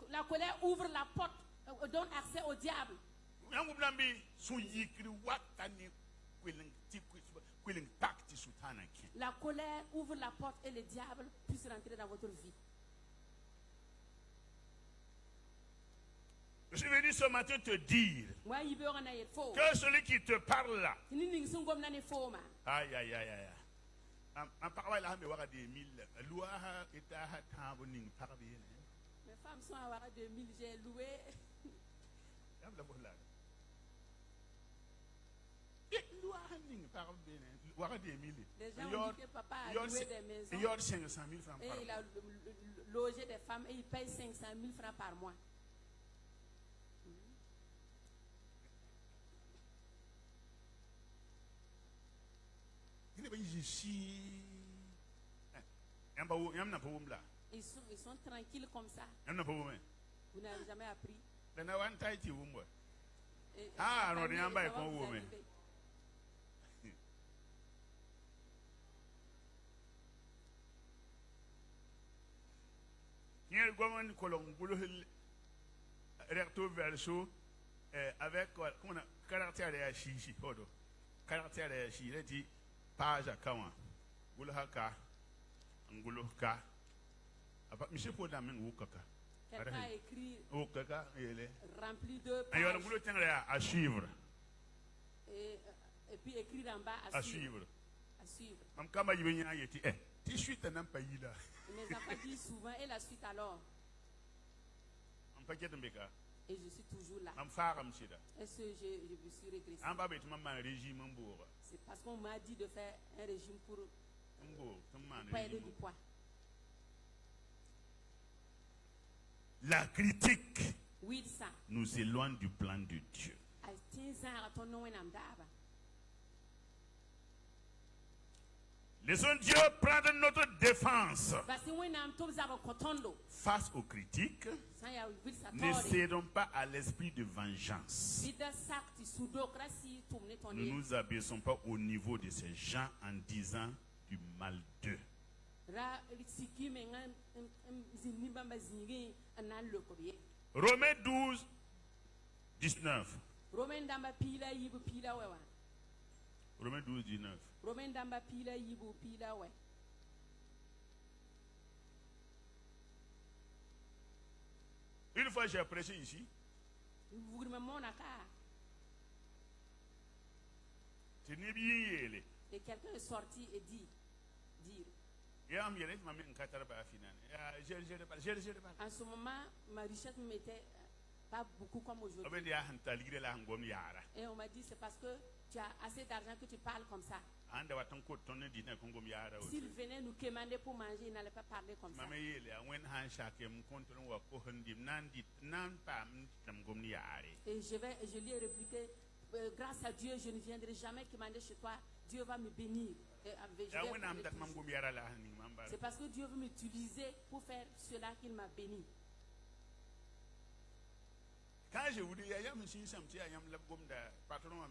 La colère ouvre la porte, donne accès au diable. La colère ouvre la porte et le diable puisse rentrer dans votre vie. Je vais dire ce matin te dire que celui qui te parle là, aïe aïe aïe aïe, Les femmes sont à Ouara 2000, j'ai loué. Yam la bola. Et Ouara ning par bene. Ouara 2000. Les gens ont dit que papa a loué des maisons. Il y a 500 000 francs Et par il a logé des femmes et il paye 500 000 francs par mois. Il est ici. Ils sont tranquilles comme ça. Vous n'avez jamais appris. Et Ah, la non, famille, rien pas, ça va qu'on vous voit, mais. arriver. Il y a un recto verso avec caractère de chichi. Caractère de chichi, il dit page à Kawan. Goulhaka, Ngoulouka. Monsieur Podamin Wukaka. Quelqu'un a écrit Wukaka, il est. rempli de Il y a un pages boulot à suivre. et puis écrire en bas À suivre. À suivre. Même quand il y a un petit, tu suis un pays là. Mes enfants disent souvent et la suite alors. Un paquet de béca. Et je suis toujours là. Un phare, monsieur. Est-ce que je me suis régressé? Un babet, maman, régime, un bourg. C'est parce qu'on m'a dit de faire un régime pour Un bourg, perdre du poids. La critique Oui, ça. nous éloigne du plan de Dieu. Laissons Dieu prendre notre défense face aux critiques. Ne cédons pas à l'esprit de vengeance. Ne nous abaissons pas au niveau de ces gens en disant du mal d'eux. Romains 12, 19. Romains 12, 19. Une fois j'ai prêché ici, et quelqu'un est sorti et dit, dire. En ce moment, ma richesse ne m'était pas beaucoup comme aujourd'hui. Et on m'a dit, c'est parce que tu as assez d'argent que tu parles comme ça. S'il venait nous commander pour manger, il n'allait pas parler comme ça. Et je lui ai répliqué, grâce à Dieu, je ne viendrai jamais commander chez toi. Dieu va me bénir. C'est parce que Dieu veut m'utiliser pour faire cela qu'il m'a béni. Quand je vous dis, il y a un petit patron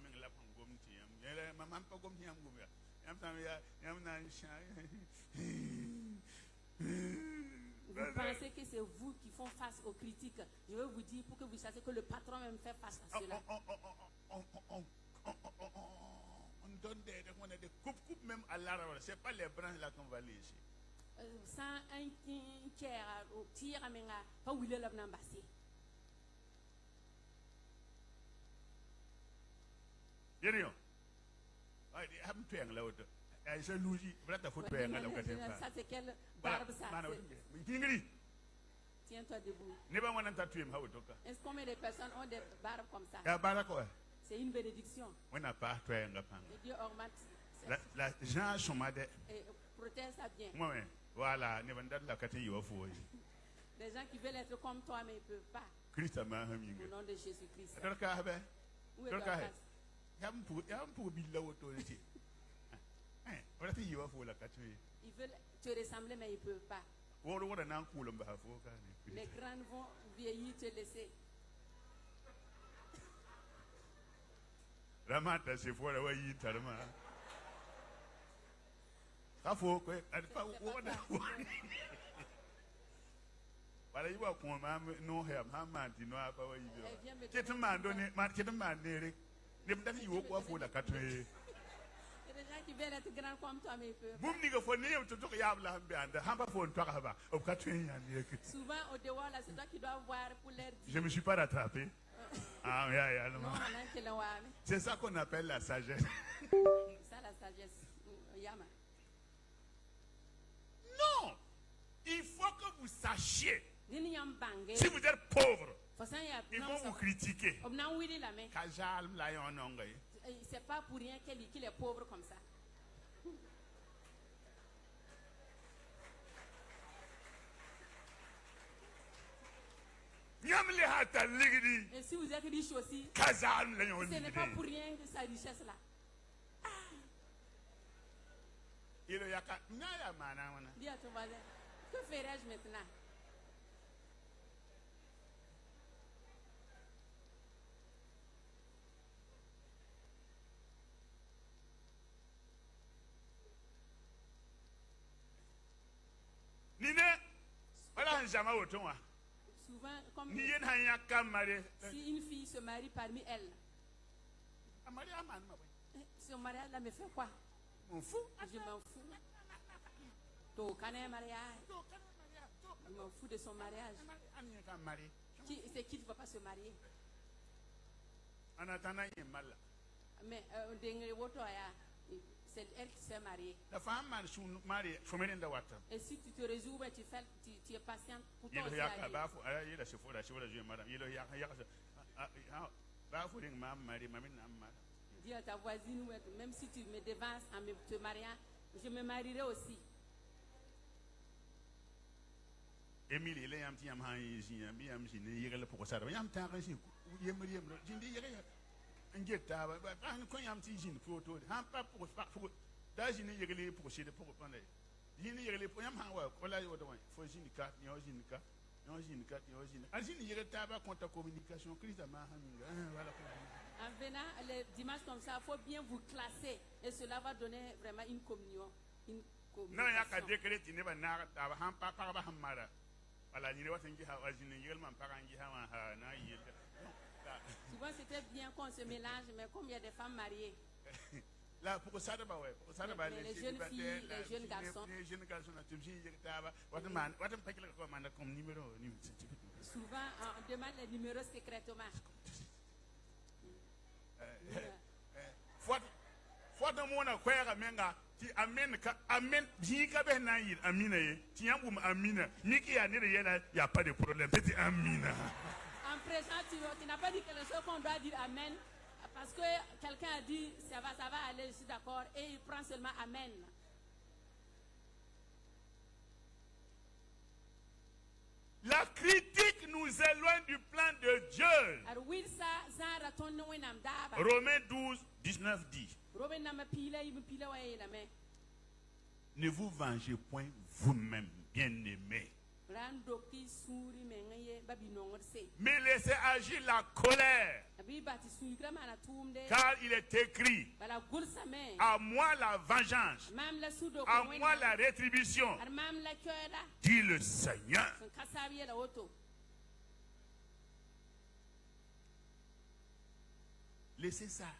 Vous pensez que c'est vous qui font face aux critiques. Je veux vous dire pour que vous sachiez que le patron même fait face à cela. On donne des coupes même à l'arbre. Ce n'est pas les branches là qu'on va lécher. Sans un tiers au tir à menga, pas où il est l'ambassé. Yério. Ça c'est quelle barbe ça? Tiens-toi debout. Est-ce combien de personnes ont des barbes comme ça? C'est une bénédiction. Et Dieu augmente. Jean Chomade. Et protège ça bien. Voilà. Les gens qui veulent être comme toi, mais ils ne peuvent pas. Au nom de Jésus-Christ. Où est Dorcas? Ils veulent te ressembler, mais ils ne peuvent pas. Les grands vont vieillir, te laisser. Ramata, c'est pour la voyer, tellement. Rafo, quoi, elle pas où. Voilà, il va qu'on m'a non, Hamad, il n'a pas eu. C'est un man donné, marqué un man, Eric. Les gens qui vont la 4 Il y a des gens qui veulent être grands comme toi, mais ils peuvent pas. Souvent, au dehors, là, c'est toi qui dois voir pour leur dire. Je ne me suis pas rattrapé. Ah, Non, c'est ça qu'on appelle la sagesse. Ça, la sagesse. Non! Il faut que vous sachiez Dini yam bange. Si vous êtes pauvre, Façon ya ils non vont vous ça. critiquer. Obnan wili la mais Kajal layon nongay. c'est pas pour rien qu'il est pauvre comme ça. Nyamli hata ligidi. Et si vous êtes riche aussi, Kajal layon ce n'est pas pour ligidi. rien que sa richesse là. Ilo yaka nyaya mana wana. Dis à ton voisin, que ferais-je maintenant? Nine wala njama wotonwa. Souvent, comme Ni yen hanya kamare. si une fille se marie parmi elles, Amari aman ma. son mariage là me fait quoi? Mon fou. Je m'en fous. To connais mariage. Je m'en fous de son mariage. C'est qui ne va pas se marier? En attendant, il est mal. Mais c'est elle qui s'est mariée. La femme m'a marié, il faut mettre dans la Et si tu te résous, tu es patiente pour toi il aussi. y a il a chauffeur, la chauffeur, la madame. Il y a Dis à ta voisine, même si tu me devances en te mariant, je me marierai aussi. Émile, il est un petit amant ici, un petit amant ici, il est là pour ça. Il y a un temps ici, il y a un guetta, quand il y a un petit jean pour tout, un pas pour là, je n'ai pas procédé pour prendre. Je n'ai pas les points, voilà, il faut jean 4, il y a jean 4, il y a jean 4, il y a jean 4. Il y a un tabac contre communication, Christ a voilà. En venant les dimanches comme ça, il faut bien vous classer et cela va donner vraiment une communion. Non, il y a qu'à décret, il n'y a pas de pas hamara. Alors, il n'y a pas de souvent, c'était bien qu'on se mélange, mais comme il y a des femmes mariées, là, pour ça, les jeunes filles, les jeunes garçons, souvent, on demande les numéros secrètement. Faut de mon acquéreur, ti amen ka amen jika be na yir amina ye ti yambum amina miki ya ne y a pas de problème c'est amina. En présent, tu n'as pas dit quelque chose qu'on doit dire amen parce que quelqu'un a dit ça va aller, je suis d'accord, et il prend seulement amen. La critique nous éloigne du plan de Dieu. Romains 12, 19 dit: ne vous vengez point vous-même, bien-aimés, mais laissez agir la colère, car il est écrit: à moi la vengeance, à moi la rétribution, dit le Seigneur. Laissez ça.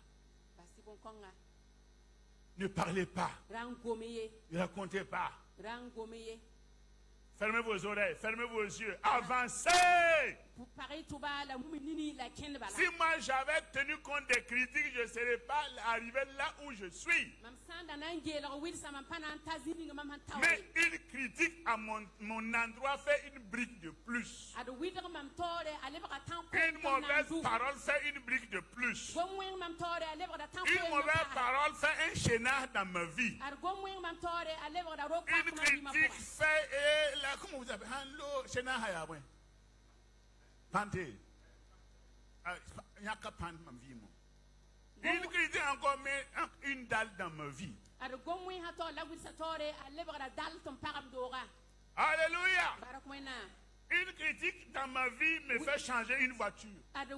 Ne parlez pas. Ne racontez pas. Fermez vos oreilles, fermez vos yeux, avancez. Si moi j'avais tenu compte des critiques, je ne serais pas arrivé là où je suis. Mais une critique à mon endroit fait une brique de plus. Une mauvaise parole fait une brique de plus. Une mauvaise parole fait un chaînage dans ma vie. Une critique fait comment vous appelez? Pante. Une critique encore met une dalle dans ma vie. Alléluia. Une critique dans ma vie me fait changer une voiture. Mais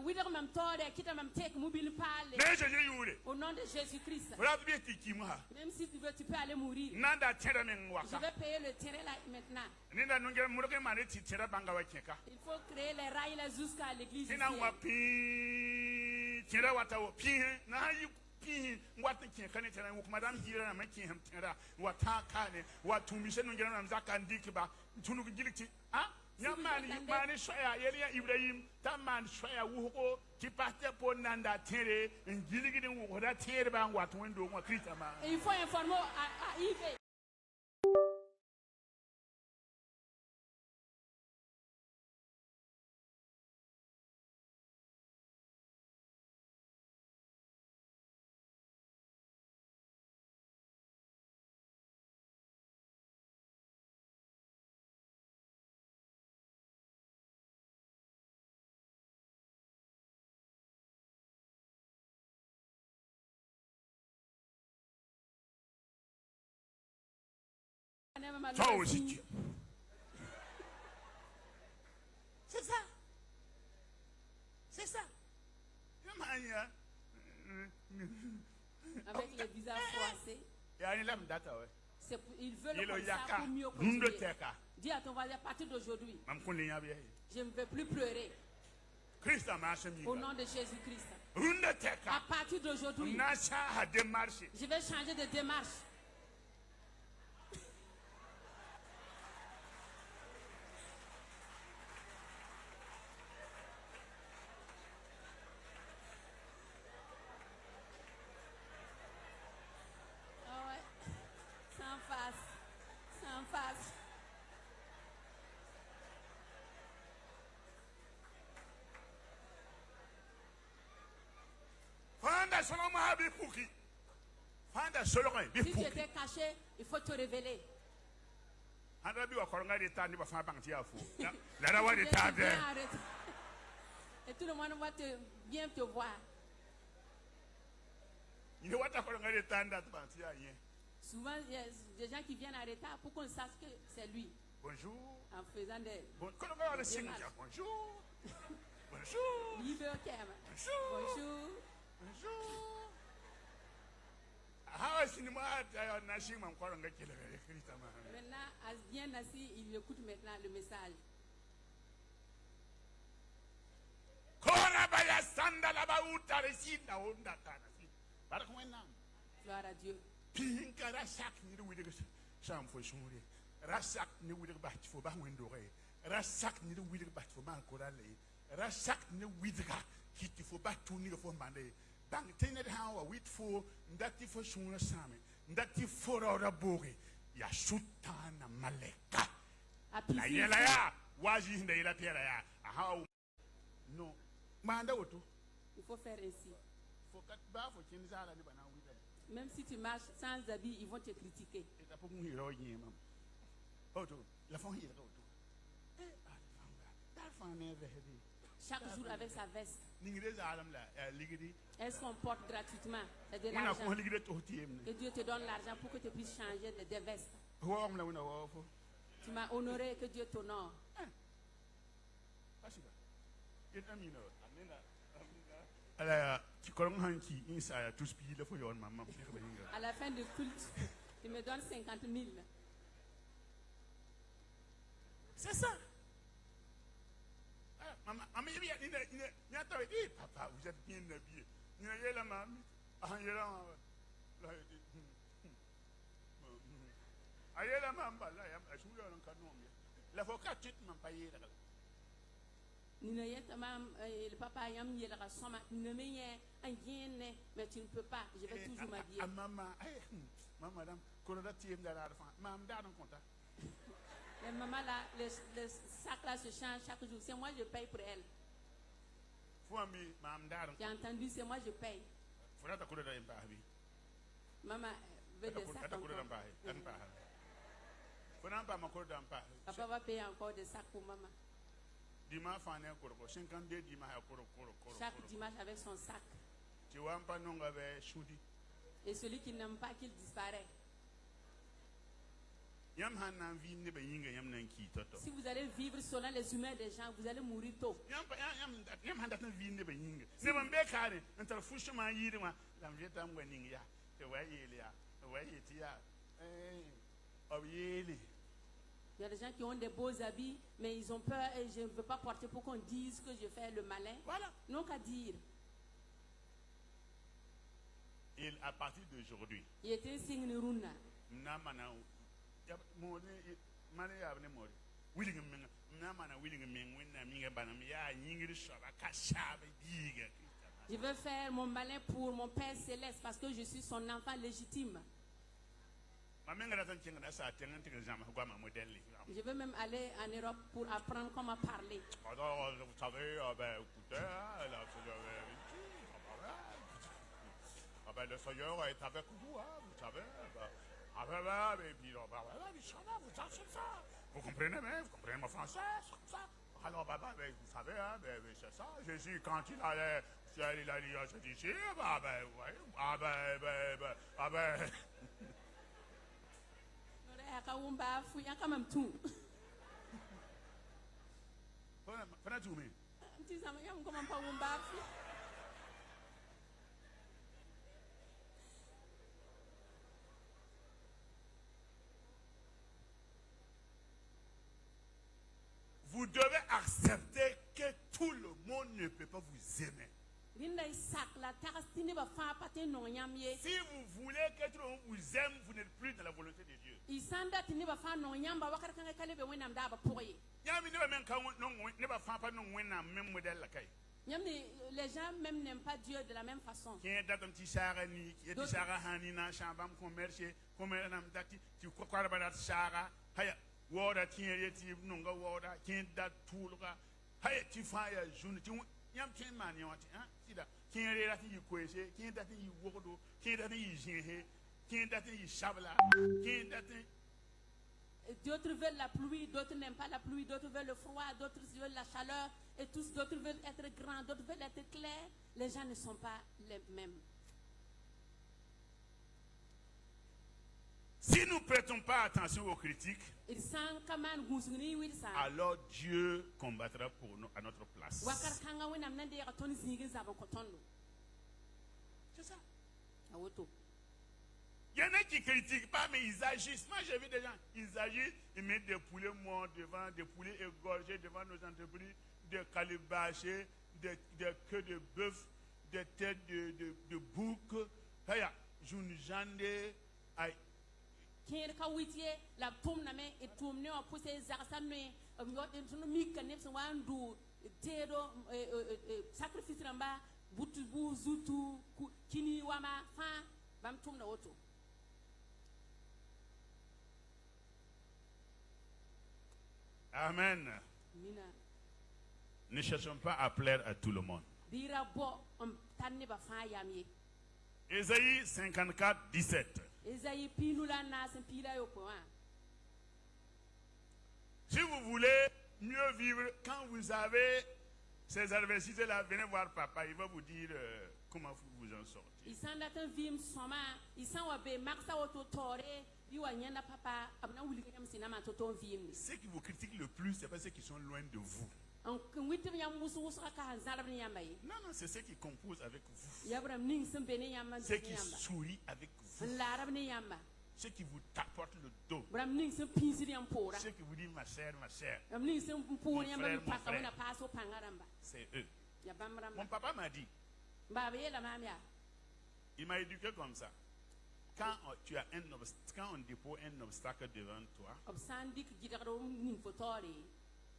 Au nom de Jésus-Christ. Même si tu veux, tu peux aller mourir. Je vais payer le terrain là maintenant. Il faut créer les rails là jusqu'à l'église. Yamani shoya yelia Ibrahim taman shoya wuho ki parte po nanda tere ngiligi ni wuho da tere ba ngwatu wendo ngwa Krista ma. Il faut informer à Yves. Toi aussi, tu. C'est ça. C'est ça. Avec les visages froissés. Ils veulent comme ça pour mieux continuer. Dis à ton voisin, à partir d'aujourd'hui, je ne veux plus pleurer. Au nom de Jésus-Christ. À partir d'aujourd'hui, je vais changer de démarche. Ah ouais. Sans face. Sans face. Si tu étais caché, il faut te révéler. Et tout le monde va bien te voir. Souvent, il y a des gens qui viennent en retard pour qu'on sache que c'est lui. Bonjour. En faisant des. Bonjour. Bonjour. Bonjour. Bonjour. Maintenant, bien assis, il écoute maintenant le message. Gloire à Dieu. Il faut faire ainsi. Même si tu marches sans habit, ils vont te critiquer. Chaque jour avec sa veste. Elle se comporte gratuitement. C'est de l'argent. Que Dieu te donne l'argent pour que tu puisses changer de veste. Tu m'as honoré, que Dieu t'honore. À la fin du culte, tu me donnes 50 000. C'est ça. Papa, vous êtes bien habillé. Le papa mais tu ne peux pas. Je vais toujours m'habiller. Les mamans là, le sac là se change chaque jour. C'est moi je paye pour elle. J'ai entendu, c'est moi je paye. Maman veut des sacs encore. Papa va payer encore des sacs pour maman. Chaque dimanche avec son sac. Et celui qui n'aime pas qu'il disparaît. Si vous allez vivre selon les humeurs des gens, vous allez mourir tôt. Il y a des gens qui ont des beaux habits, mais ils ont peur et je ne veux pas porter pour qu'on dise que je fais le malin. Voilà. Non qu'à dire. Et à partir d'aujourd'hui, il était un signe de runa. Je veux faire mon malin pour mon Père Céleste parce que je suis son enfant légitime. Je veux même aller en Europe pour apprendre comment parler. Vous savez, écoutez, le Seigneur est avec vous, vous savez. Vous comprenez, mais vous comprenez mon français, c'est ça. Alors, vous savez, c'est ça. Jésus, quand il allait, il a dit, je dis, ka wumba fu ya kama mtu. Fana tu me. Nti sama ya ngoma mpa wumba fu. Vous devez accepter que tout le monde ne peut pas vous aimer. Rinda isak la tarastini ba fa pate no nyamye. Si vous voulez que tout le monde vous aime, vous n'êtes plus dans la volonté de Dieu. Isanda tini ba fa no nyamba wakar kan kale be wenam da ba poye. Nyami ne ba men kan no ne ba fa pa no wena même modèle la kai. Nyamni les gens même n'aiment pas Dieu de la même façon. Qui est dans un petit chara ni, qui est petit chara hanina chambam commerce, comme nam dati, tu crois ba dat chara, haya woda tiere ti nunga woda, qui dat toulga, haya ti fa ya journée ti yam ti mani wati hein sida qui est là ti kwese, qui est dat yi wodo, qui est dat yi jehe, qui est dat yi shabla, qui est dat D'autres veulent la pluie, d'autres n'aiment pas la pluie, d'autres veulent le froid, d'autres veulent la chaleur, et tous d'autres veulent être grands, d'autres veulent être clairs. Les gens ne sont pas les mêmes. Si nous ne prêtons pas attention aux critiques, Ils sont comme un goussouni, oui, ça. alors Dieu combattra pour nous à notre place. Wakar kanga wena mnende ya katoni zingin zaba kotondo. C'est ça. Awoto. Il y en a qui ne critiquent pas, mais ils agissent. Moi, j'ai vu des gens, ils agissent, ils mettent des poulets morts devant, des poulets égorgés devant nos entreprises, des calibachés, des queues de bœuf, des têtes de bouc. Haya, Junjande, aïe. Kien ka witie la tum na me et tum ne o pousse zarsa me yo mi kanep so wandu tedo sacrifice ramba butu bu zutu kini wama fa bam tum na woto. Amen. Mina Ne cherchons pas à plaire à tout le monde. bira bo tanne ba fa yamye. Ésaïe 54, 17. Esaïe pilula na sen pila yo po an. Si vous voulez mieux vivre, quand vous avez ces adversités-là, venez voir papa, il va vous dire comment vous vous en sortez. Isanda tan vim soma isan wa be maksa woto tore iwa nyanda papa abna wuli kanyam sinama to ton vim. Ceux qui vous critiquent le plus, ce n'est pas ceux qui sont loin de vous. En witim yam musu musu ka hanzara bin yamba yi. Non, non, c'est ceux qui composent avec vous. Yabram ning sem bene yamba Ceux qui yamba. sourient avec vous. Larab ne yamba. Ceux qui vous tapotent le dos. Bram ning sem pinsiri yam pora. Ceux qui vous disent ma chère, ma chère. Bram ning sem pon yamba frère, mon pasa frère. wona paso pangaramba. C'est eux. Yabam Mon ramba. papa m'a dit, Baba yela mamia. il m'a éduqué comme ça. Quand tu as quand on dépose un obstacle devant toi, Obsandik gidaro ning fotore.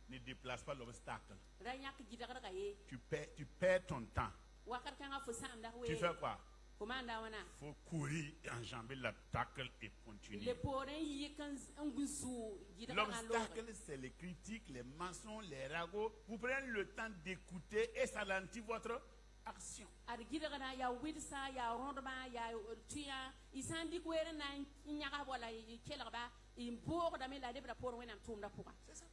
ne déplace pas l'obstacle. Ranyak gidaro ga ye. Tu perds ton temps. Wakar kanga fosam da we. Tu fais quoi? Komanda wana. Il faut courir, enjamber l'obstacle et continuer. Le poren yi kan ngusu gidaro ga lo. L'obstacle, c'est les critiques, les mensonges, les ragots. Vous prenez le temps d'écouter et ça ralentit votre action. Ar gidaro na ya widsa ya rondba ya tuya isandi kwere na nyaka wala kelaba imbor da me la debra por wenam tumda puka. C'est ça.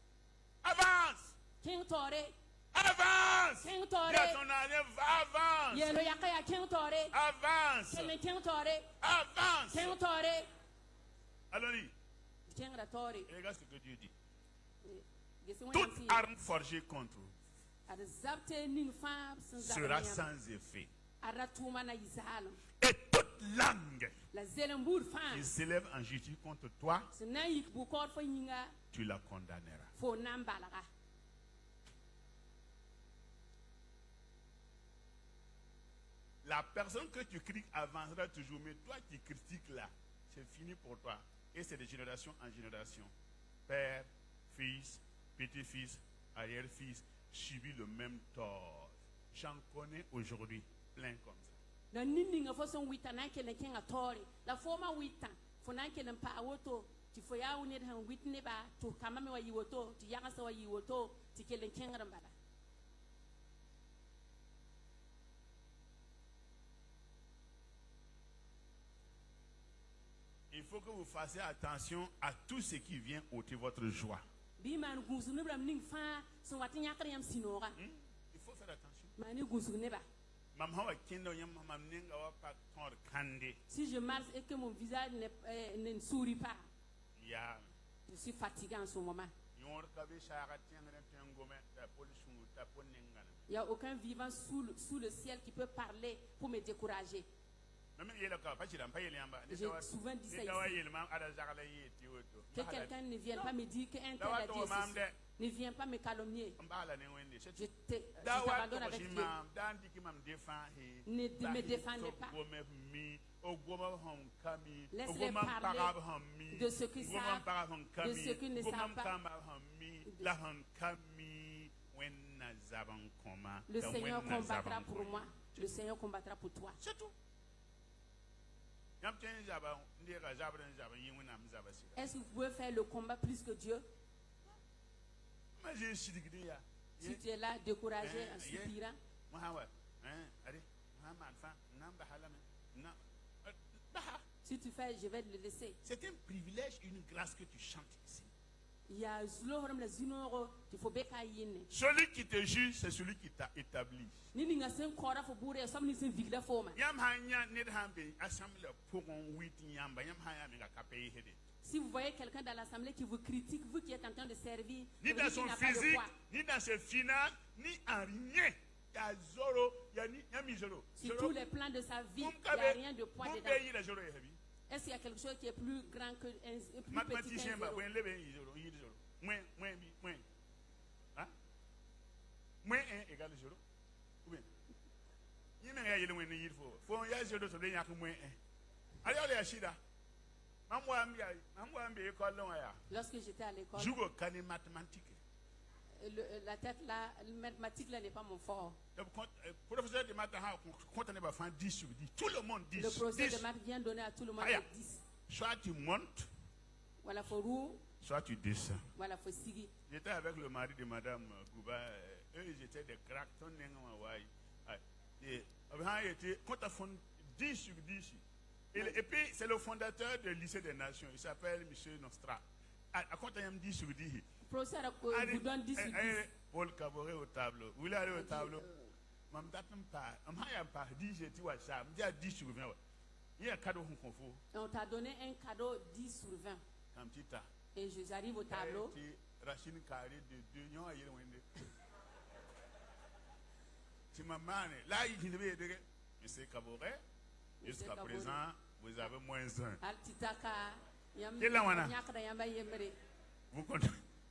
Avance! King tore. Avance! King tore. Dis à ton ami, avance! Yelo yakaya king tore. Avance! Kelen king tore. Avance! King tore. Allons-y. King ra tore. Et regarde ce que Dieu dit. Gesi wenam Toute si. arme forgée contre vous Ar zabte ning fam sin sera zabanya. sans effet. Aratuma na izalo. Et toute langue La zelembur fam. qui s'élève en justice contre toi, Sina yik bukor fo yinga tu la condamneras. fo nambalaga. La personne que tu critiques avancera toujours, mais toi qui critiques là, c'est fini pour toi. Et c'est de génération en génération. Père, fils, petit-fils, arrière-fils subit le même tort. J'en connais aujourd'hui plein comme ça. Na nini nga fo son wita na kelen king atore. La forma wita fo na kelen pa woto ti fo ya woni han witne ba to kama me wa yiwoto ti yaga sa wa yiwoto ti kelen king rambala. Il faut que vous fassiez attention à tout ce qui vient ôter votre joie. Bi man gusu ne bram ning fa son watin yakar yam sinora. Il faut faire attention. Mani gusu ne ba. Maman wa kendo yam mamam nenga wa pa tor kande. Si je marche et que mon visage ne sourit pas. Ya. Je suis fatigué en ce moment. Yor ka be shara tiangre tiangome ta polisu ta ponengana. Il n'y a aucun vivant sous le ciel qui peut parler pour me décourager. Même yela ka pa chira pa yele amba. J'ai souvent dit ça ici. Que quelqu'un ne vienne pas me dire qu'un tel a dit ceci. Ne viens pas me calomnier. Je t'abandonne avec Dieu. Ne me défendez pas. Laisse-les parler de ce qu'ils savent, de ce qu'ils ne savent pas. Le Seigneur combattra pour moi. Le Seigneur combattra pour toi. C'est tout. Est-ce que vous pouvez faire le combat plus que Dieu? Si tu es là découragé, en soupirant, si tu fais, je vais te le laisser. C'est un privilège, une grâce que tu chantes ici. Celui qui te juge, c'est celui qui t'a établi. Si vous voyez quelqu'un dans l'assemblée qui vous critique, vous qui êtes en train de servir, ni dans son physique, ni dans ses finances, ni en rien. Sur tous les plans de sa vie, il n'y a rien de poids dedans. Est-ce qu'il y a quelque chose qui est plus grand que un plus petit qu'un zéro? Moins 1 égale 0. Ou bien? Il y a il faut y a 0 sur les moins 1. Allez, allez, Achida. Lorsque j'étais à l'école, la tête là, le mathématique là n'est pas mon fort. Le professeur de maths a 10 sur 10. Tout le monde 10. Le professeur de maths vient donner à tout le monde 10. Soit tu montes, voilà, faut soit tu descends. Voilà, faut sigi. J'étais avec le mari de Madame Gouba. Eux, ils étaient des cracks. Quand tu as fait 10 sur 10, et puis c'est le fondateur du lycée des nations. Il s'appelle M. Nostra. Quand tu as 10 sur 10, le professeur vous donne 10 sur 10. Paul Caboret au tableau. Vous allez au tableau. Je pas 10 sur 20. Il y a un cadeau. On t'a donné un cadeau 10 sur 20. Et j'arrive au tableau. Racine carrée de 2 ans. Tu m'as mané. Là, il dit, Monsieur Caboret, jusqu'à présent, vous avez moins 1.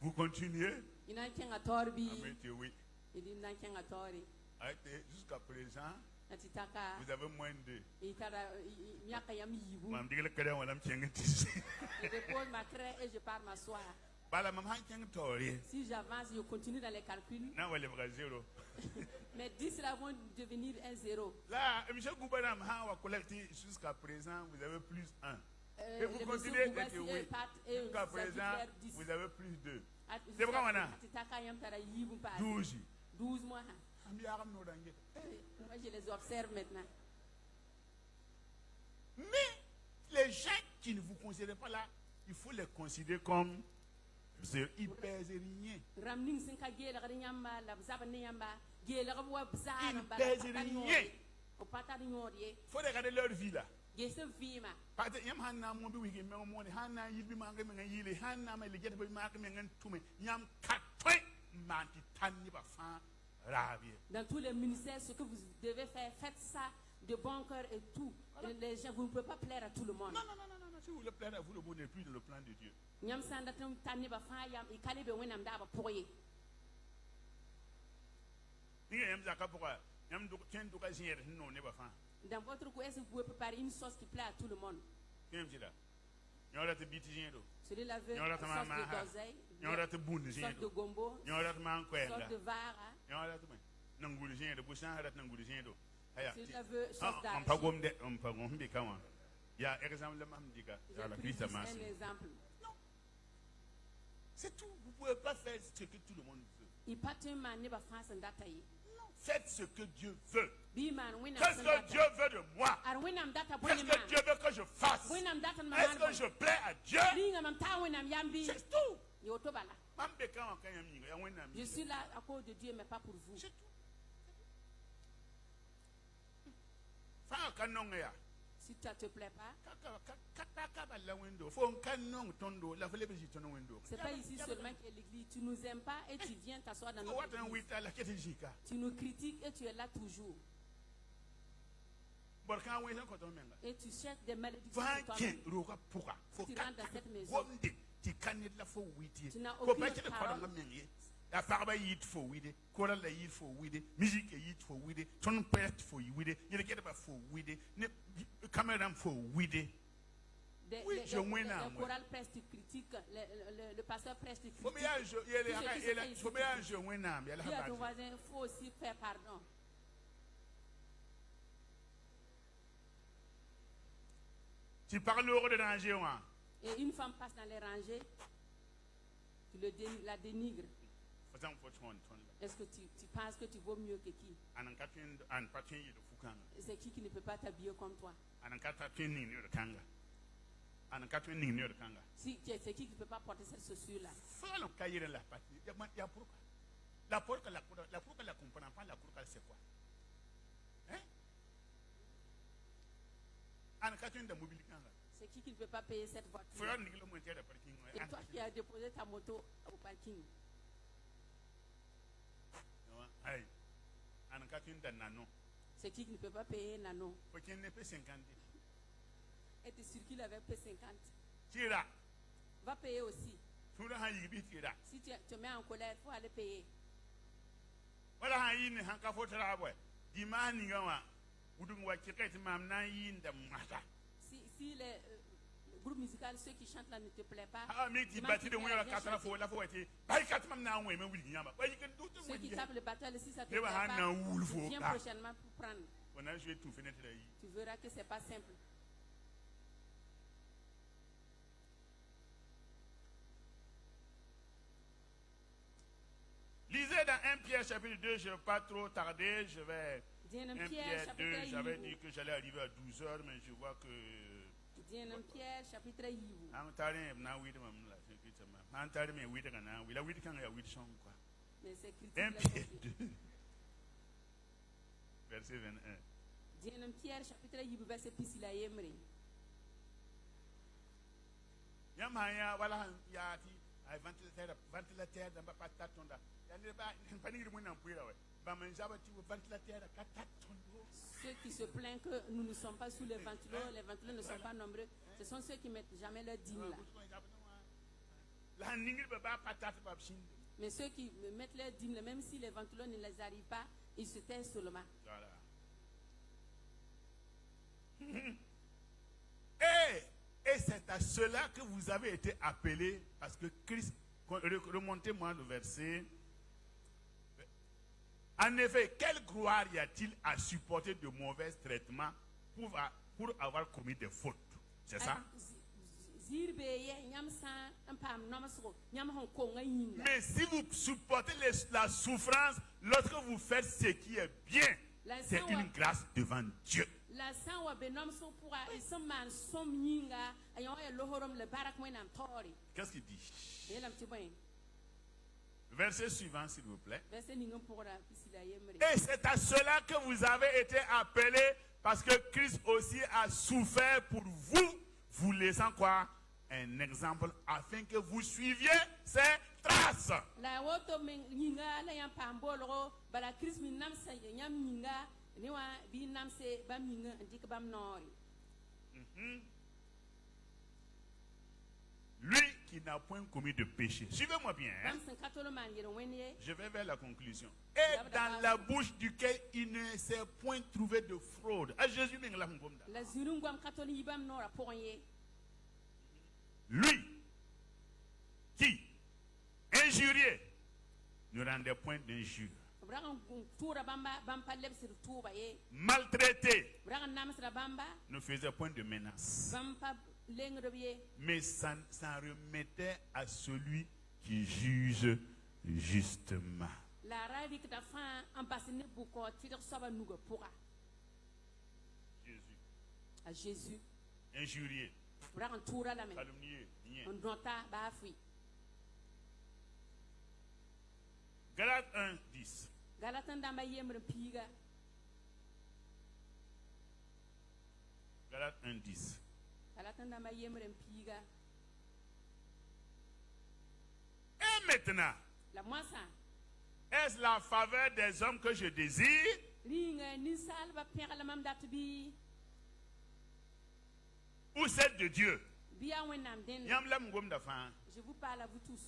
Vous continuez? Oui. Jusqu'à présent, vous avez moins 2. Je dépose ma craie et je pars m'asseoir. Si j'avance, je continue dans les calculs. Mais 10 là vont devenir un 0. Là, M. Goubanam a collecté jusqu'à présent, vous avez plus 1. Et vous continuez d'être oui. Jusqu'à présent, vous avez plus 2. C'est vrai, maintenant? 12. 12 mois. Moi, je les observe maintenant. Mais les gens qui ne vous considèrent pas là, il faut les considérer comme hyper zérigné. Il faut regarder leur vie là. Dans tous les ministères, ce que vous devez faire, faites ça de bon cœur et tout. Les gens, vous ne pouvez pas plaire à tout le monde. Non. Si vous voulez plaire à vous, le monde n'est plus dans le plan de Dieu. Dans votre goût, est-ce que vous pouvez préparer une sauce qui plaît à tout le monde? Celui-là veut une sauce de d'oseille, sauce de gombo, sauce de vara. Celui-là veut sauce d'argile. Il y a exemple. Un exemple. Non. C'est tout. Vous ne pouvez pas faire ce que tout le monde veut. Non. Faites ce que Dieu veut. Qu'est-ce que Dieu veut de moi? Qu'est-ce que Dieu veut que je fasse? Est-ce que je plais à Dieu? C'est tout. Je suis là à cause de Dieu, mais pas pour vous. C'est tout. Si ça ne te plaît pas, c'est pas ici seulement que l'église. Tu nous aimes pas et tu viens t'asseoir dans notre église. Tu nous critiques et tu es là toujours. Et tu cherches des malédictions sur toi-même. Si tu rentres dans cette maison, tu n'as aucune parole. La parole est for with it, choral est for with it, musique est for with it, ton père for with it, il est pas for with it, caméra for with it. Le choral presse tu critiques, le pasteur presse tu critiques. Dis à ton voisin, il faut aussi faire pardon. Tu parles heureux de danger, et une femme passe dans les rangées, tu la dénigres. Est-ce que tu penses que tu vaux mieux que qui? C'est qui ne peut pas t'habiller comme toi? C'est qui ne peut pas porter cette chaussure-là? La porte que la comprend pas, la cour c'est quoi? C'est qui ne peut pas payer cette voiture? Et toi qui as déposé ta moto au parking. C'est qui ne peut pas payer Nano? Et tu circules avec P50. Va payer aussi. Si tu te mets en colère, il faut aller payer. Si le groupe musical, ceux qui chantent là ne te plaît pas, ceux qui tapent le batteur, si ça te plaît pas, viens prochainement pour prendre. Tu verras que ce n'est pas simple. Lisez dans 1 Pierre chapitre 2, je ne vais pas trop tarder, je vais... 1 Pierre 2, j'avais dit que j'allais arriver à 12h, mais je vois que... 1 Pierre chapitre 2. Mais c'est critique. 1 Pierre 2, verset 21. 1 Pierre chapitre 2, verset 21. Yamaya, voilà, yati, ventilateur, dans ma patate, ceux qui se plaignent que nous ne sommes pas sous les ventilos ne sont pas nombreux, ce sont ceux qui mettent jamais leur dîme là. Mais ceux qui mettent leur dîme, même si les ventilos ne les arrivent pas, ils se taisent seulement. Et c'est à cela que vous avez été appelés, parce que Christ, remontez-moi le verset. En effet, quelle gloire y a-t-il à supporter de mauvais traitements pour avoir commis des fautes? C'est ça? Mais si vous supportez la souffrance lorsque vous faites ce qui est bien, c'est une grâce devant Dieu. Qu'est-ce qu'il dit? Verset suivant, s'il vous plaît. Et c'est à cela que vous avez été appelés, parce que Christ aussi a souffert pour vous, vous laissant quoi? Un exemple, afin que vous suiviez ses traces. Lui qui n'a point commis de péché. Suivez-moi bien. Hein? Je vais vers la conclusion. Et dans la bouche duquel il ne s'est point trouvé de fraude. À Jésus, lui qui, injurié, ne rendait point d'injure. Maltraité, ne faisait point de menace. Mais s'en remettait à celui qui juge justement. Jésus. À Jésus. Injurié. Calomnié. Galates 1, 10. Galates 1:10. Galaten dãmbã yembr n piiga Et maintenant, la moasã est-ce la faveur des hommes que je désire rĩnga ninsaalbã pẽgl mam dat bɩ ou celle de Dieu? bɩ yaa wẽnnaam dẽnda Yam lam ngom da fa. je vous parle à vous tous.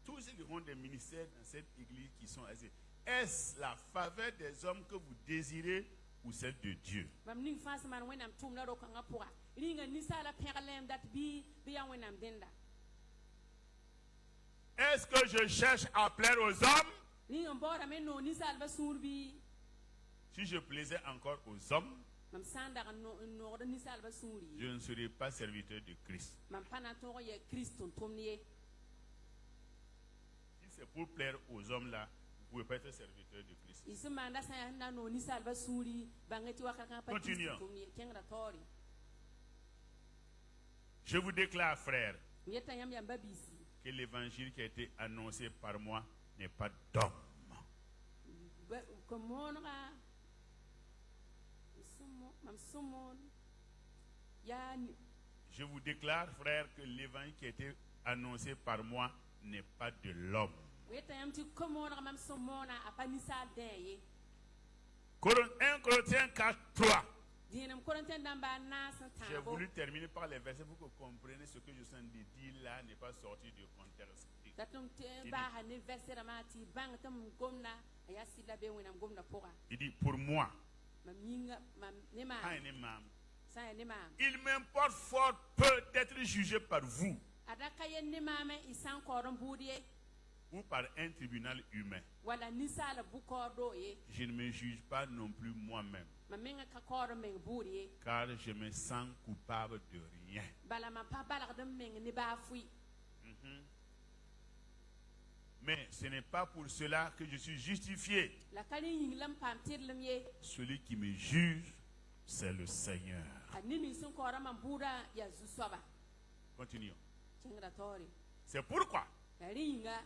Tous ceux qui ont des ministères dans cette église qui sont assis, est-ce la faveur des hommes que vous désirez ou celle de Dieu? Mam ning fãa sẽn maan wẽnnaam tʋʋmdã rokãngã pʋga rĩnga ninsaalã pẽglem dat bɩ yaa wẽnnaam dẽnda. Est-ce que je cherche à plaire aux hommes? Rĩng n baoodame n noog ninsaalbã sũur bɩ Si je plaisais encore aux hommes, mam sã n dag n noogd ninsaalbã sũur ye je ne serais pas serviteur de Christ. mam pa na n tõog n yaa kirist tʋm-tʋmd ye. Si c'est pour plaire aux hommes là, vous ne pouvez pas être serviteur de Christ. Y sẽn maanda sã n yaa sẽn na n noog ninsaalbã sũuri bãngẽ tɩ wakat kãng pa kirist Continuons. tʋmd ye kẽngra taoore. Je vous déclare, frères, M yetã yãmb yaa ba-biisi que l'évangile qui a été annoncé par moi n'est pas d'homme. Komonga mam sumon ya Je vous déclare, frères, que l'évangile qui a été annoncé par moi n'est pas de l'homme. weta yam ti komonga mam sumona apanisa deye 1 Corinthiens 4:3. dinam korinten damba na san J'ai tabo voulu terminer par les versets pour que vous compreniez ce que je suis en train de dire là n'est pas sorti du contexte. tatum te ba ha ne versera mati bang tam gomna ya sila be wenam gomna poka Il dit, pour moi, mam yinga mam ne ma sa ne ma il m'importe fort peu d'être jugé par vous adaka yen ne ma me isan koron budie ou par un tribunal humain. wala nisala bukordo ye Je ne me juge pas non plus moi-même, mamenga ka koron men budie car je me sens coupable de rien. bala ma pa bala dum men ne ba fui. Mais ce n'est pas pour cela que je suis justifié. La kali yinglam pam tirlum ye Celui qui me juge, c'est le Seigneur. anini sun kora man buda ya zusoba Continuons. tingra tori C'est pourquoi, ya ringa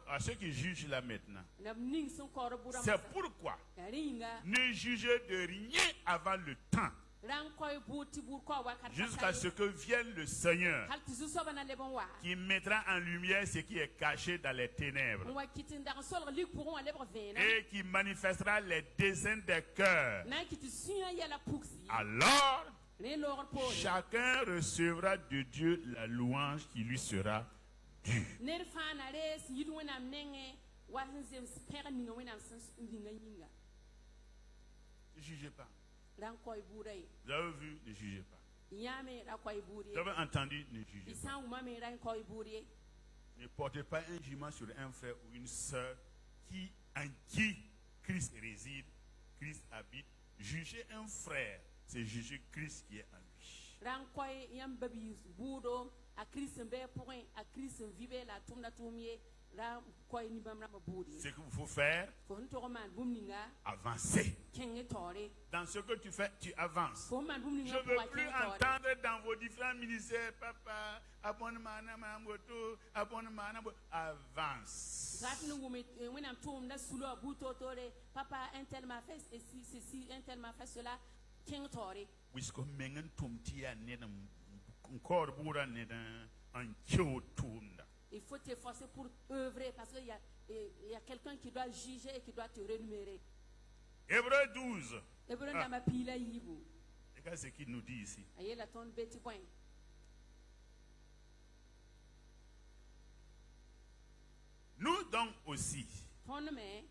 à ceux qui jugent là maintenant, nam ning sun kora buda c'est pourquoi ya ringa ne jugez de rien avant le temps, ran koy buti bur ko wa kat jusqu'à ce que vienne le Seigneur, hal ti zusoba na lebon wa qui mettra en lumière ce qui est caché dans les ténèbres wa kitin da sol lik pour on lebro vena et qui manifestera les desseins des cœurs. na kiti suya ya la puxi Alors, le lor po chacun recevra de Dieu la louange qui lui sera due. ner fana res yidu nam nenge wa zem spera ninga wenam sans ndinga yinga Ne jugez pas. ran koy buray Vous avez vu, ne jugez pas. yame ra koy buri Vous avez entendu, ne jugez pas. isan uma me ran koy buri Ne portez pas un jugement sur un frère ou une sœur en qui Christ réside, Christ habite. Juger un frère, c'est juger Christ qui est en lui. ran koy yam babi budo a Christ be point a Christ vive la tumna tumie ra koy ni bam rama buri Ce qu'il vous faut faire, ko nto man bumninga avancer. kenge tore Dans ce que tu fais, tu avances. ko man Je bumninga ne veux plus entendre dans vos différents ministères, papa, abonnement à ma moto, abonnement à ma moto. Avance. gatnu ngumi wenam tum na sulo buto tore papa un tel m'a fait et si ceci un tel m'a fait cela kenge tore Puisque mengen tumtia nedam encore bura nedam en tio tunda. il faut t'efforcer pour œuvrer parce qu'il y a quelqu'un qui doit juger et qui doit te rémunérer Hébreu 12. ebro na ma pila yibu Regarde ce qu'il nous dit ici. ayela ton beti point Nous donc aussi, ton me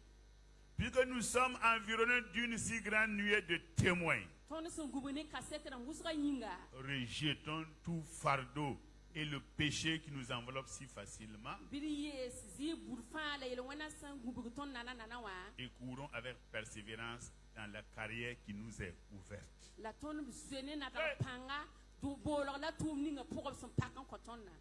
puisque nous sommes environnés d'une si grande nuée de témoins, ton son gubuni kasete na musra yinga rejetons tout fardeau et le péché qui nous enveloppe si facilement biri yes zi burfa la yele wana san gubu ton nana nana wa et courons avec persévérance dans la carrière qui nous est ouverte. la ton zene na ta Hey. panga du bolo la tum ninga pour son pakan ko ton na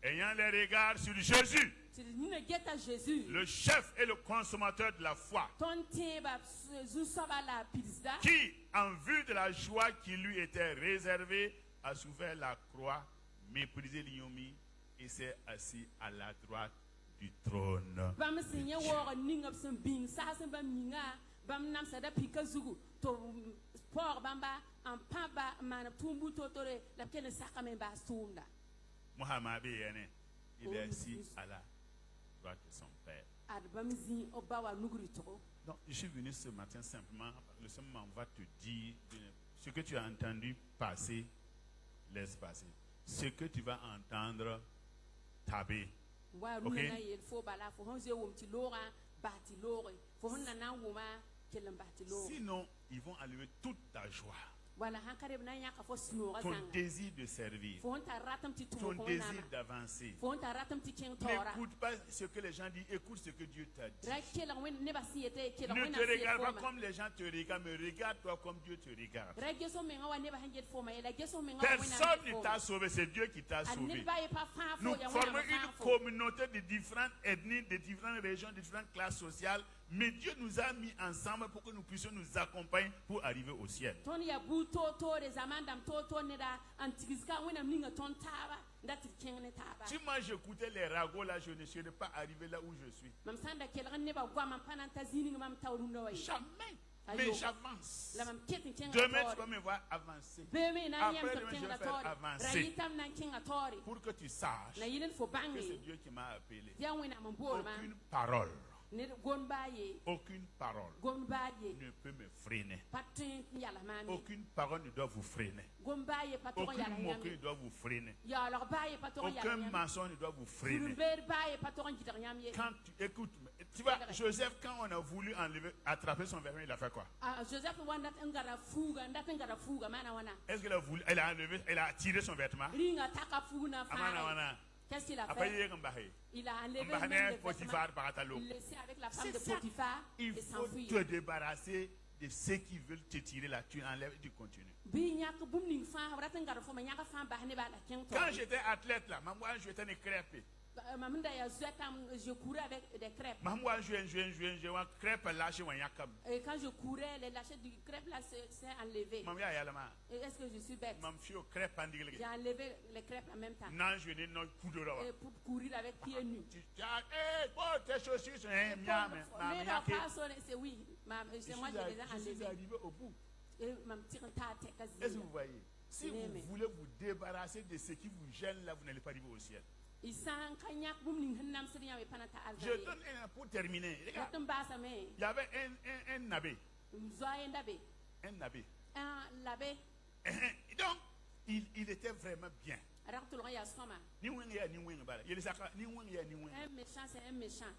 Ayant les regards sur Jésus, c'est ni na geta Jésus le chef et le consommateur de la foi, ton teba zu saba la pizda qui, en vue de la joie qui lui était réservée, a souffert la croix, méprisé l'ignominie et s'est assis à la droite du trône. bam sinye wo ninga son bing sa san bam ninga bam nam sa da pika zugu to por bamba en pa ba man tumbu totore la ken saka men ba stumda Mohamed Yene, il est assis à la droite de son père. adbamzi obawa nugri to Donc, je suis venu ce matin simplement, le Seigneur va te dire ce que tu as entendu passer, laisse passer. Ce que tu vas entendre, taber. wa Okay. runa yel fo bala fo honze wum ti lora bati lore fo honna na wuma kelam bati lore Sinon, ils vont enlever toute ta joie, wala hankare na yaka fo snora ton zanga désir de servir, fo honta ratam ti tumo ton ko désir nama d'avancer. fo honta ratam ti ken tora N'écoute pas ce que les gens disent, écoute ce que Dieu t'a dit. ra kelam wen ne basi yete kelam Ne wen te regarde pas comme les gens te regardent, mais regarde-toi comme Dieu te regarde. ra geso men wa ne ba hanget fo ma yela geso men wa wen Personne ne t'a sauvé, c'est Dieu qui t'a sauvé. ba ye pa fa Nous fo ya formons wen une communauté de différentes ethnies, de différentes régions, de différentes classes sociales, mais Dieu nous a mis ensemble pour que nous puissions nous accompagner pour arriver au ciel. ton ya bu to re zamandam to ne da antigiska wen am ninga ton taba ndati ken ne taba Si moi j'écoutais les ragots là, je ne serais pas arrivé là où je suis. mam sanda kelam ne ba gwa mam pananta zini mam tawru no way Jamais. Ayo. Mais j'avance. la mam ketin ken Demain, tu vas me voir avancer. beme na yam Après, to demain, ken je vais ga faire tori avancer. rayitam nan ken ga tori Pour que tu saches na yinen fo que c'est bangi Dieu qui m'a appelé. ya wen am bol ma Aucune parole, ne gon baye aucune parole gon baye ne peut me freiner. patin yala mami Aucune parole ne doit vous freiner. gon baye paton yala Aucune moquerie ne yami doit vous freiner. ya alors baye paton yala Aucun yami mensonge ne doit vous freiner. ber baye paton gitar yami Quand tu écoutes, tu vois, Joseph, quand on a voulu attraper son vêtement, il a fait quoi? ah Joseph wanda ngara fuga mana wana Est-ce qu'il a voulu, elle a enlevé, elle a tiré son vêtement? ringa taka funa Amana, fa wana. qu'est-ce qu'il a Après, fait il est comme bahé. il a enlevé Mbahane, même les Potiphar, vêtements. Baratalo. Il laissait avec la femme C'est de ça. Potiphar Il et faut s'enfuir. te débarrasser de ceux qui veulent te tirer là. Tu enlèves et tu continues. Binyaka bumning fa wrata ngara fo manyaka fa ba ne ba la ken to Quand j'étais athlète là, maman, je jetais des crêpes. maminda ya zuetam je courais avec des crêpes Maman, je vois crêpes là chez Wanyakam. et quand je courais les lâchers du crêpe là s'est enlevé Maman, il y a là. et est-ce que je suis bête Maman, je suis au crêpe en digue. j'ai enlevé les crêpes en même temps Non, je n'ai pas coup de et pour courir avec pieds nus bon, tes chaussures sont un miam. mais la personne c'est oui c'est moi qui les ai Je suis enlevés arrivé au bout. et ma petite tante Est-ce que quasi vous voyez? Si vous voulez vous débarrasser de ce qui vous gêne là, vous n'allez pas arriver au ciel. isan kanyak bumning hannam siriya me panata Je alzari donne un pour terminer. Regarde, yatum basa me il y avait un nabbé. zoye ndabe Un nabbé. un labe Donc, il était vraiment bien. raktul ya soma Ni wenga ni wenga bala. Il saka ni wenga ni wenga. un méchant c'est un méchant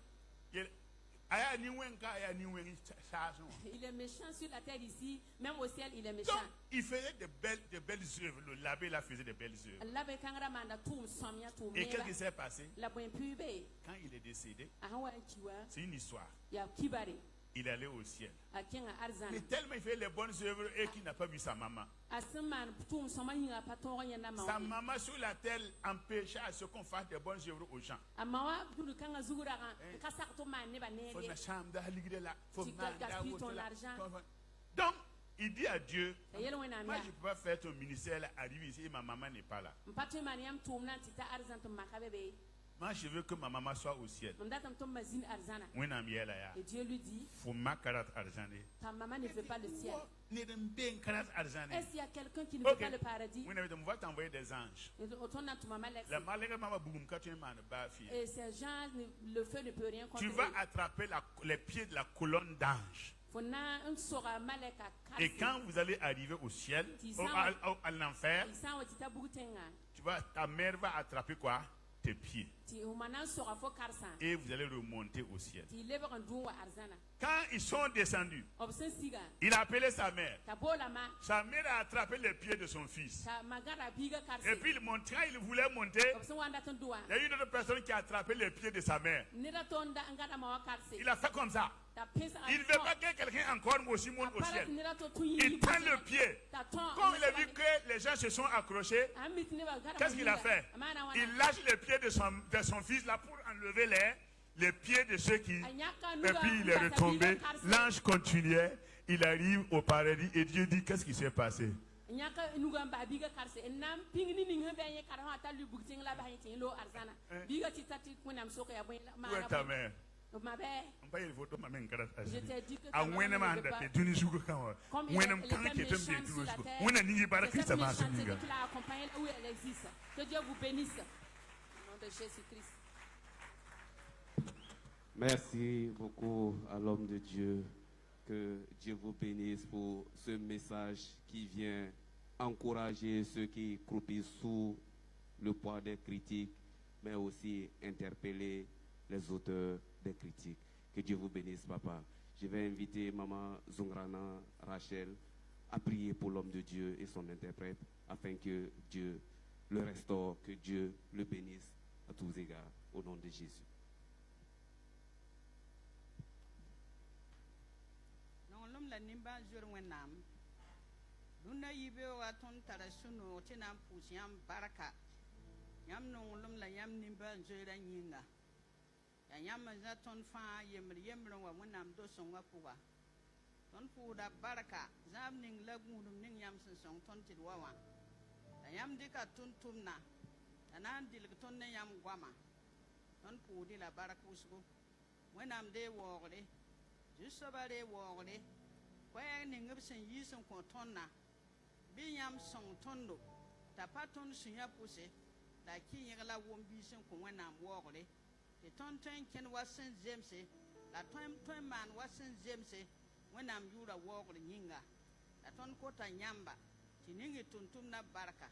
Aya ni wenga aya ni wenga ça. il est méchant sur la terre ici même au ciel il est méchant Donc, il faisait de belles œuvres. Le labbé là faisait de belles œuvres. labe kangara manda tum somya tum Et qu'est-ce qui s'est passé? la buen pube Quand il est décédé, ahawa kiwa c'est une histoire. ya kibare Il allait au ciel. akenga arzana Mais tellement il fait les bonnes œuvres et qu'il n'a pas vu sa maman. asman tum soma hinga paton yanda Sa ma maman sur la terre empêchait à ce qu'on fasse des bonnes œuvres aux gens. amawa dulu kanga zugura ka sak to man ne ba Faut ne na chambre d'aligre là. Faut Tu na gaspilles da ton là. argent. Donc, il dit à Dieu, yelo wena moi mia je ne peux pas faire ton ministère là, arriver ici et ma maman n'est pas là. mpatu maniam tum nan tita arzan tum makabebe Moi je veux que ma maman soit au ciel. mamdatam tum mazin arzana Oui, na miel là. et Dieu lui dit Faut ma carat argent. ta maman ne veut pas le ciel Ne dem bien carat argent. est-ce qu'il y a quelqu'un qui ne veut Ok. pas le paradis Oui, on va t'envoyer des anges. et autant tu maman laisse La malheureuse maman boum quand tu es man ba fille. et ces gens le feu ne peut rien contre Tu eux. vas attraper les pieds de la colonne d'ange. Fona un sora maleka Et kasi quand vous allez arriver au ciel, Tu à l'enfer, isan watita bugutenga ta mère va attraper quoi? Tes pieds. ti humana sora fo karsan Et vous allez remonter au ciel. ti lebe kan dunwa arzana Quand ils sont descendus, obsen siga il a appelé sa mère. ta bola ma Sa mère a attrapé les pieds de son fils. ta magara biga karse Et puis quand il voulait monter, obsen wanda ton duwa il y a une autre personne qui a attrapé les pieds de sa mère. nira tonda ngada ma karse Il a fait comme ça. ta pesa Il ne veut pas que quelqu'un encore aussi monte au ciel. nira to tuyi Il prend le pied. ta ton Quand il a vu que les gens se sont accrochés, qu'est-ce qu'il a fait? Il lâche les pieds de son fils là pour enlever les pieds de ceux qui... Et puis il est retombé. L'ange continuait. Il arrive au paradis et Dieu dit, qu'est-ce qui s'est passé? nyaka nugamba biga karse enam pingni ning hebe ye karama talu bugting la bahin tin lo arzana biga titati kunam soko ya boy Où est ta mère? Ma belle, On va y voter ma main grâce à je Dieu. t'ai dit que A ta maman wena ne man devait da pas- te duni sugo kan Comme wena elle kan était ke tembe méchante tu sur la sugo terre, wena ni bara c'est Christ cette ma méchanceté suminga qui l'a accompagnée là où elle existe. Que Dieu vous bénisse. Au nom de Jésus-Christ. Merci beaucoup à l'homme de Dieu. Que Dieu vous bénisse pour ce message qui vient encourager ceux qui croupissent sous le poids des critiques, mais aussi interpeller les auteurs des critiques. Que Dieu vous bénisse, papa. Je vais inviter Maman Zungrana Rachel à prier pour l'homme de Dieu et son interprète afin que Dieu le restaure, que Dieu le bénisse à tous égards, au nom de Jésus. Lum la nimba jur wenam duna yibe wa ton tara sunu tinam pusiam baraka yam no lum la yam nimba jura nyinga ya yam za ton fa yemr wa wenam do songa puwa ton pu da baraka zam ning la gudum ning yam sun song ton tid wawa ya yam dika tun tumna anan dil ton ne yam gwama ton pu di la baraka usgo wenam de wogre juste bare wogre kwaya ni ngibsen yisen ko tonna bi yam song tondo ta paton sunya puse la ki yigla wombi sen ko wana wogre te ton ken wasen zemse la ton man wasen zemse wana yura wogre nyinga la ton kota nyamba ti ningi tuntum na baraka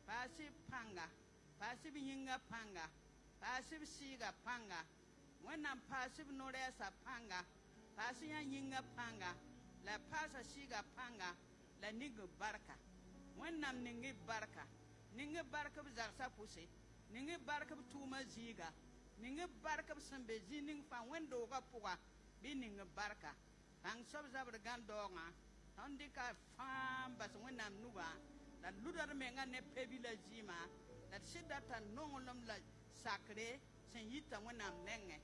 pasi panga pasi bi yinga panga pasi bi siga panga wana pasi bi noresa panga pasi ya yinga panga la pasa siga panga la nigu barka wannam ningi barka bizarsa puse ningi barka tuma ziga ningi barka sambe zining fa wendo ga puga bi ningi barka ang sob zabr gan donga andika fam bas wannam nuga la ludar menga ne pebila zima la sidata nongolom la sakre sen yita wannam nenge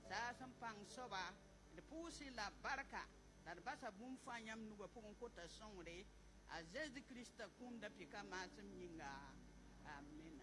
sa sam pang soba le pusi la barka la basa bum fanyam nuga pokon kota songre a Jésus Christ kum da pika masum yinga amen.